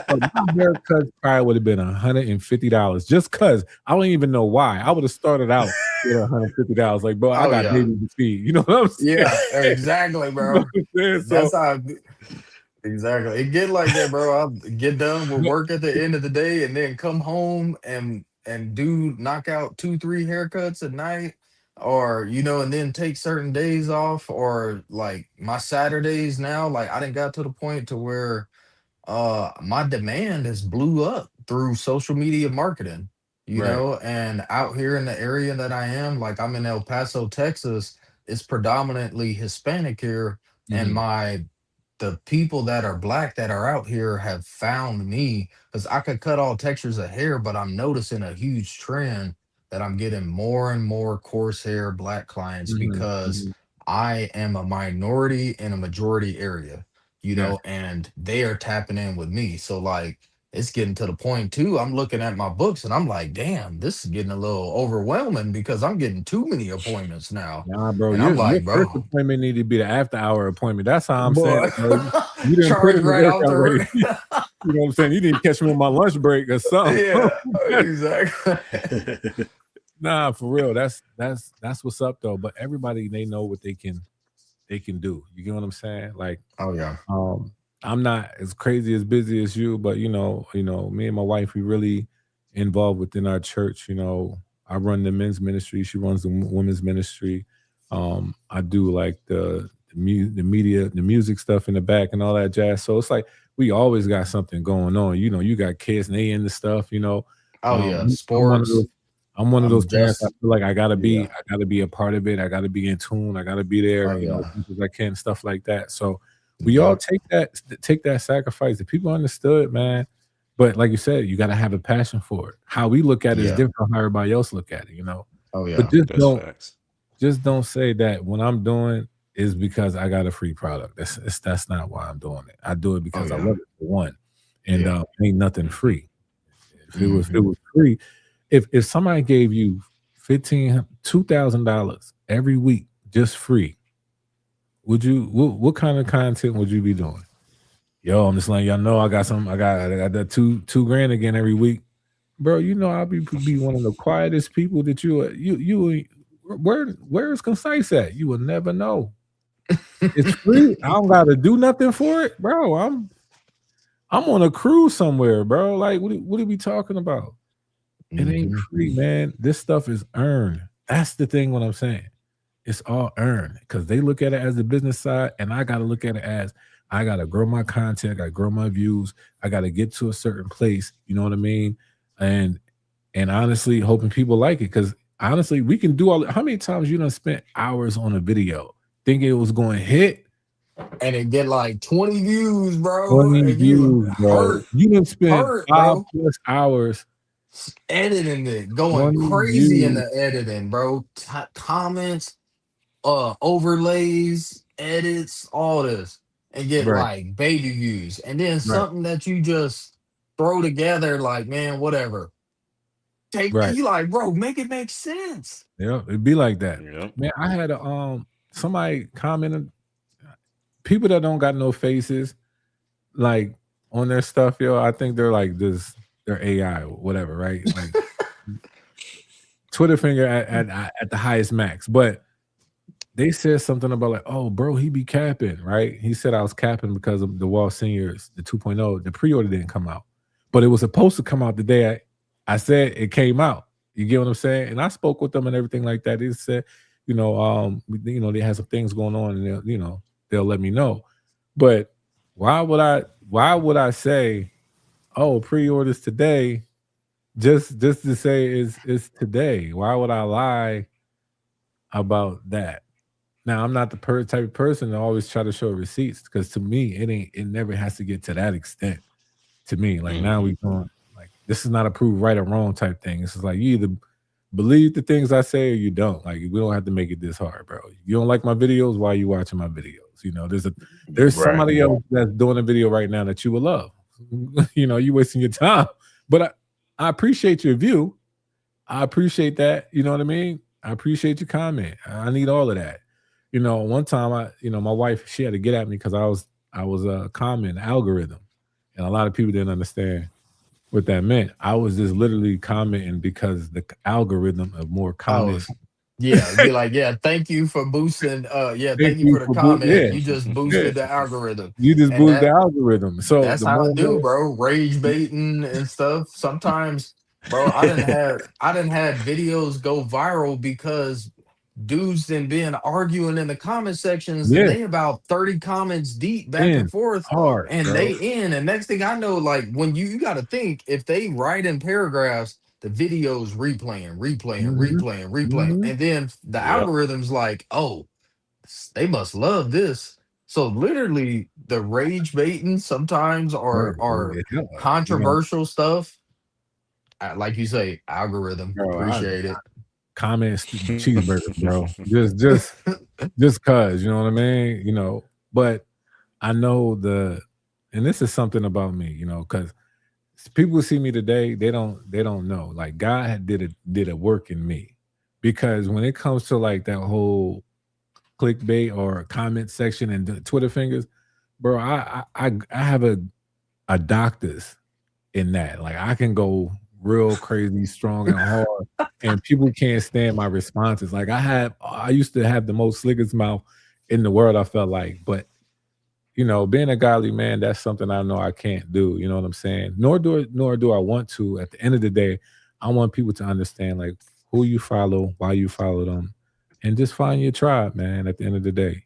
My haircut probably would have been $150 just because I don't even know why. I would have started out with $150. Like, bro, I got babies to feed. You know what I'm saying? Yeah, exactly, bro. That's how. Exactly. It get like that, bro. I'll get done with work at the end of the day and then come home and knock out 2-3 haircuts a night, or and then take certain days off, or like my Saturdays now, like I didn't got to the point to where my demand has blew up through social media marketing, and out here in the area that I am, like I'm in El Paso, Texas, it's predominantly Hispanic here, and the people that are black that are out here have found me because I could cut all textures of hair, but I'm noticing a huge trend that I'm getting more and more coarse hair black clients because I am a minority in a majority area, and they are tapping in with me. So like it's getting to the point too. I'm looking at my books and I'm like, damn, this is getting a little overwhelming because I'm getting too many appointments now. Nah, bro, and your I'm like, first bro, appointment need to be the after hour appointment. That's how I'm boy, saying. Bro. You didn't put charge in the right work off the already. You know what I'm saying? You didn't catch me on my lunch break or something. Yeah, exactly. Nah, for real. That's what's up though. But everybody, they know what they can they can do. You get what I'm saying? Like, Oh yeah. I'm not as crazy as busy as you, but me and my wife, we really involved within our church. I run the men's ministry. She runs the women's ministry. I do like the media, the music stuff in the back and all that jazz. So it's like we always got something going on. You got kids and they into stuff. Oh yeah. I'm one of those. Sports. I'm one of those I'm parents. I just feel like I gotta yeah. be a part of it. I gotta be in tune. I gotta be there. Oh As yeah. much as I can, stuff like that. So we all Yep. take that sacrifice. The people understood, man. But like you said, you gotta have a passion for it. How we look at it is Yeah. different from how everybody else look at it. Oh But yeah. That's facts. just don't say that what I'm doing is because I got a free product. That's not why I'm doing it. I do it Oh because I yeah. love it for one, and Yeah. ain't nothing Mhm. free. If it Hmm. was free, if somebody gave you $2,000 every week just free, would you? What kind of content would you be doing? Yo, I'm just letting y'all know I got some. I got that two grand again every week, bro. I'll be one of the quietest people that you. Where is concise at? You will never know. It's free. I don't got to do nothing for it, bro. I'm on a cruise somewhere, bro. Like, what are we talking about? It ain't Hmm. free, man. This stuff is earned. That's the thing. What I'm saying, it's all earned because they look at it as the business side, and I got to look at it as I got to grow my content, I got to grow my views, I got to get to a certain place. You know what I mean? And honestly, hoping people like it because honestly, we can do all. How many times you done spent hours on a video thinking it was going to hit? And it get like 20 views, bro, 20 and you views, bro. hurt, You done spent five bro. plus hours, Editing it, going 20 crazy in views. the editing, bro. Comments, overlays, edits, all this, and get Right, like baby views, and then right, something that you just throw together, like man, whatever. Take right. you like, bro, make it make sense. Yeah, it'd be like that. Yep. Man, I had a somebody commented, people that don't got no faces, like on their stuff, yo. I think they're like they're AI or whatever, right? Like Twitter finger at the highest max. But they said something about like, oh, bro, he be capping, right? He said I was capping because of the Wall Seniors, the 2.0, the pre-order didn't come out. But it was supposed to come out the day I said it came out. You get what I'm saying? And I spoke with them and everything like that. They said, they had some things going on and they'll let me know. But why would I say, oh, pre-orders today just to say it's today? Why would I lie about that? Now, I'm not the type of person to always try to show receipts because to me, it never has to get to that extent. To me, like now we Mhm. going like this is not a prove right or wrong type thing. It's just like you either believe the things I say or you don't. Like we don't have to make it this hard, bro. You don't like my videos, why are you watching my videos? There's Right. somebody else that's doing a video right now that you will love. You wasting your time. But I appreciate your view. I appreciate that. You know what I mean? I appreciate your comment. I need all of that. One time my wife, she had to get at me because I was commenting algorithm, and a lot of people didn't understand what that meant. I was just literally commenting because the algorithm of more Oh, comments. yeah, be like, yeah, thank you for boosting. Yeah, Thank thank you you for the for comment. yeah, You just yeah. boosted the algorithm, You just and boost the algorithm. So that's the how I more and do, more, bro. Rage baiting and stuff. Sometimes, bro, I didn't have videos go viral because dudes then been arguing in the comment sections and yeah, they about 30 comments deep back and in forth hard, and bro. they in and next thing I know, like when you got to think if they write in paragraphs, the videos Hmm. replaying, Hmm. and then the Yep. algorithms like, oh, they must love this. So literally the rage baiting sometimes Bro, are yeah, controversial stuff. Like you say, algorithm, bro. I appreciate it. comment cheeseburgers, bro. Just cause, you know what I mean? But I know and this is something about me, because people see me today, they don't know. Like God did a work in me. Because when it comes to like that whole clickbait or comment section and the Twitter fingers, bro, I have a doctor's in that. Like I can go real crazy, strong and hard, and people can't stand my responses. Like I used to have the most slickest mouth in the world, I felt like, but you know, being a godly man, that's something I know I can't do. You know what I'm saying? Nor do I want to. At the end of the day, I want people to understand like who you follow, why you follow them, and just find your tribe, man. At the end of the day,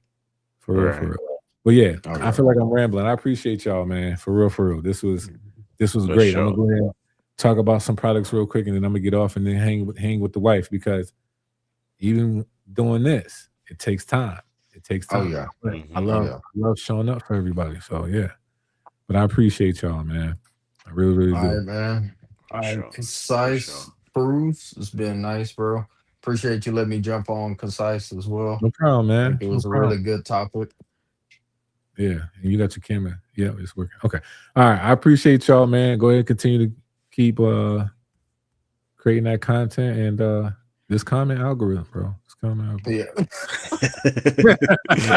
for real, for Right. real. But yeah, Oh I yeah. feel like I'm rambling. I appreciate y'all, man. For real, for real. This was For great. I'm gonna sure. go ahead and talk about some products real quick, and then I'm gonna get off and then hang with the wife because even doing this, it takes time. It takes Oh time. yeah. But I Hmm. Oh love yeah. I love showing up for everybody. So yeah. But I appreciate y'all, man. I really, really All do. right, man. For All right, sure. For sure. concise proofs. It's been nice, bro. Appreciate you letting me jump on concise as well. No problem, I think man. it No was a problem. really good topic. Yeah. And you got your camera. Yeah, it's working. Okay. All right. I appreciate y'all, man. Go ahead and continue to keep creating that content and this comment algorithm, bro. This comment algorithm. Yeah.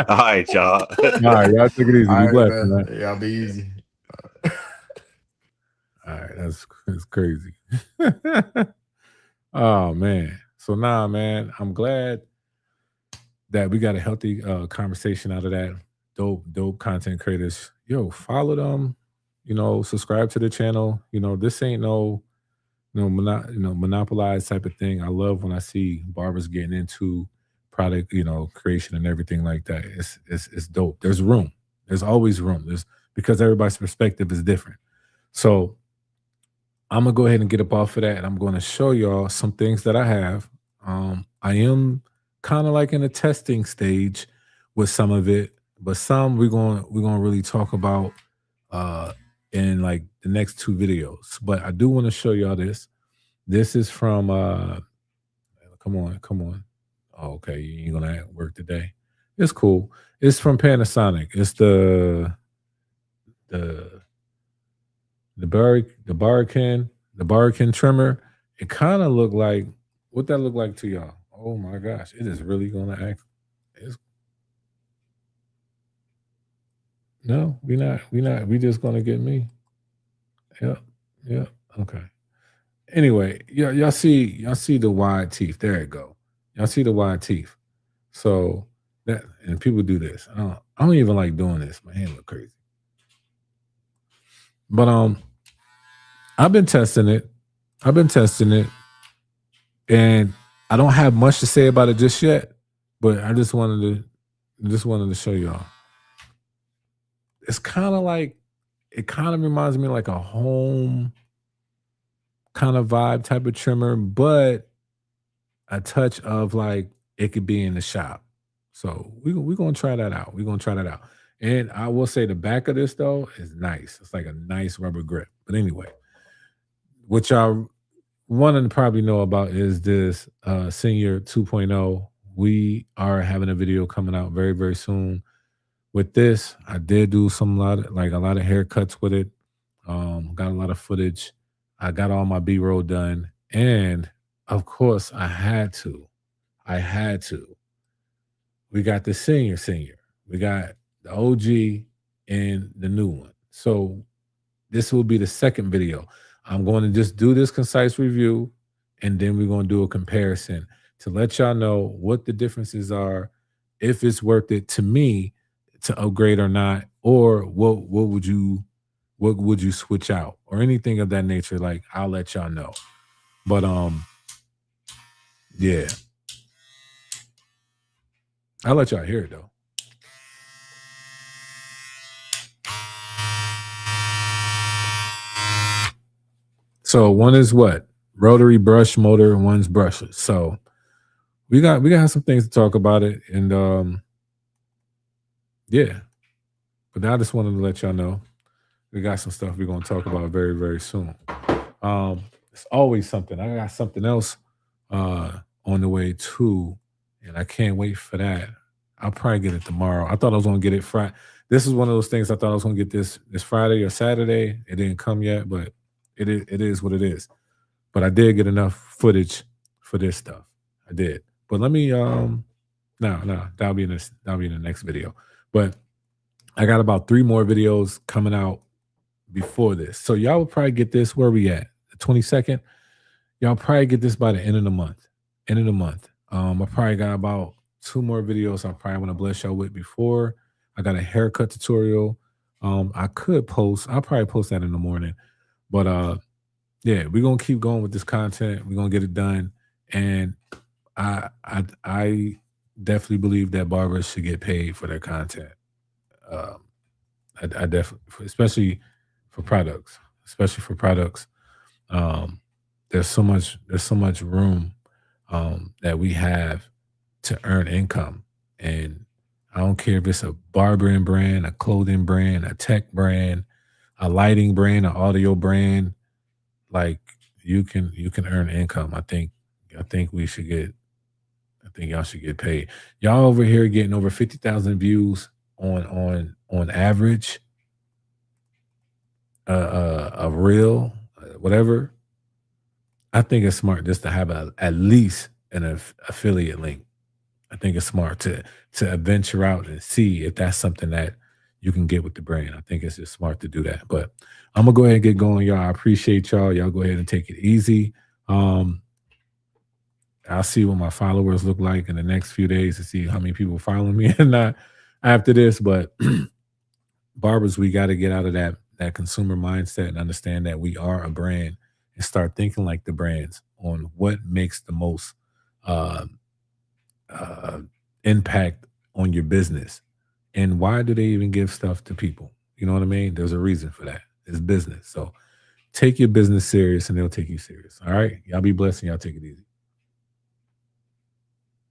All right, y'all. All right, y'all take it easy. Be All right, blessed, man. man. Y'all be easy. All right, that's crazy. Oh man. So now, man, I'm glad that we got a healthy conversation out of that. Dope content creators. Yo, follow them. You know, subscribe to the channel. You know, this ain't no monopolized type of thing. I love when I see barbers getting into product, creation and everything like that. It's dope. There's room. There's always room. There's because everybody's perspective is different. So I'm gonna go ahead and get up off of that, and I'm going to show y'all some things that I have. I am kind of like in a testing stage with some of it, but some we're gonna really talk about uh, in like the next two videos. But I do want to show y'all this. This is from come on. Oh, okay, you ain't gonna work today. It's cool. It's from Panasonic. It's the the Barrican trimmer. It kind of looked like what that look like to y'all. Oh my gosh, it is really gonna act. It's, no, we just gonna get me. Yep, yep. Okay. Anyway, y'all see the wide teeth. There it go. Y'all see the wide teeth. So that and people do this. I don't even like doing this. My hand look crazy. But I've been testing it. I've been testing it, and I don't have much to say about it just yet. But I just wanted to show y'all. It's kind of like it kind of reminds me like a home kind of vibe type of trimmer, but a touch of like it could be in the shop. So we're gonna try that out. We're gonna try that out. And I will say the back of this though is nice. It's like a nice rubber grip. But anyway, what y'all want to probably know about is this Senior 2.0. We are having a video coming out very, very soon. With this, I did do a lot of haircuts with it. Got a lot of footage. I got all my B-roll done. And of course, I had to. I had to. We got the senior. We got the OG and the new one. So this will be the second video. I'm going to just do this concise review, and then we're going to do a comparison to let y'all know what the differences are, if it's worth it to me to upgrade or not, or what would you switch out or anything of that nature. Like I'll let y'all know. But yeah, I'll let y'all hear it though. So one is what? Rotary brush motor, one's brushless. So we got some things to talk about it. And yeah. But I just wanted to let y'all know we got some stuff we're gonna talk about very, very soon. It's always something. I got something else on the way too, and I can't wait for that. I'll probably get it tomorrow. I thought I was gonna get it Friday. This is one of those things I thought I was gonna get this Friday or Saturday. It didn't come yet, but it is what it is. But I did get enough footage for this stuff. I did. But let me no, that'll be in the next video. But I got about 3 more videos coming out before this. So y'all will probably get this. Where we at? The 22nd. Y'all probably get this by the end of the month. I probably got about 2 more videos I probably want to bless y'all with before. I got a haircut tutorial. I'll probably post that in the morning. But yeah, we're gonna keep going with this content. We're gonna get it done. And I definitely believe that barbers should get paid for their content. Um, I definitely, especially for products. Um, there's so much room that we have to earn income, and I don't care if it's a barbering brand, a clothing brand, a tech brand, a lighting brand, an audio brand. Like you can earn income. I think we should get. I think y'all should get paid. Y'all over here getting over 50,000 views on average, a reel, whatever. I think it's smart just to have at least an affiliate link. I think it's smart to venture out and see if that's something that you can get with the brand. I think it's just smart to do that. But I'm gonna go ahead and get going, y'all. I appreciate y'all. Y'all go ahead and take it easy. Um, I'll see what my followers look like in the next few days to see how many people following me and not after this. But barbers, we got to get out of that consumer mindset and understand that we are a brand and start thinking like the brands on what makes the most uh, uh, impact on your business and why do they even give stuff to people. You know what I mean? There's a reason for that. It's business. So take your business serious and they'll take you serious. All right, y'all be blessed and y'all take it easy.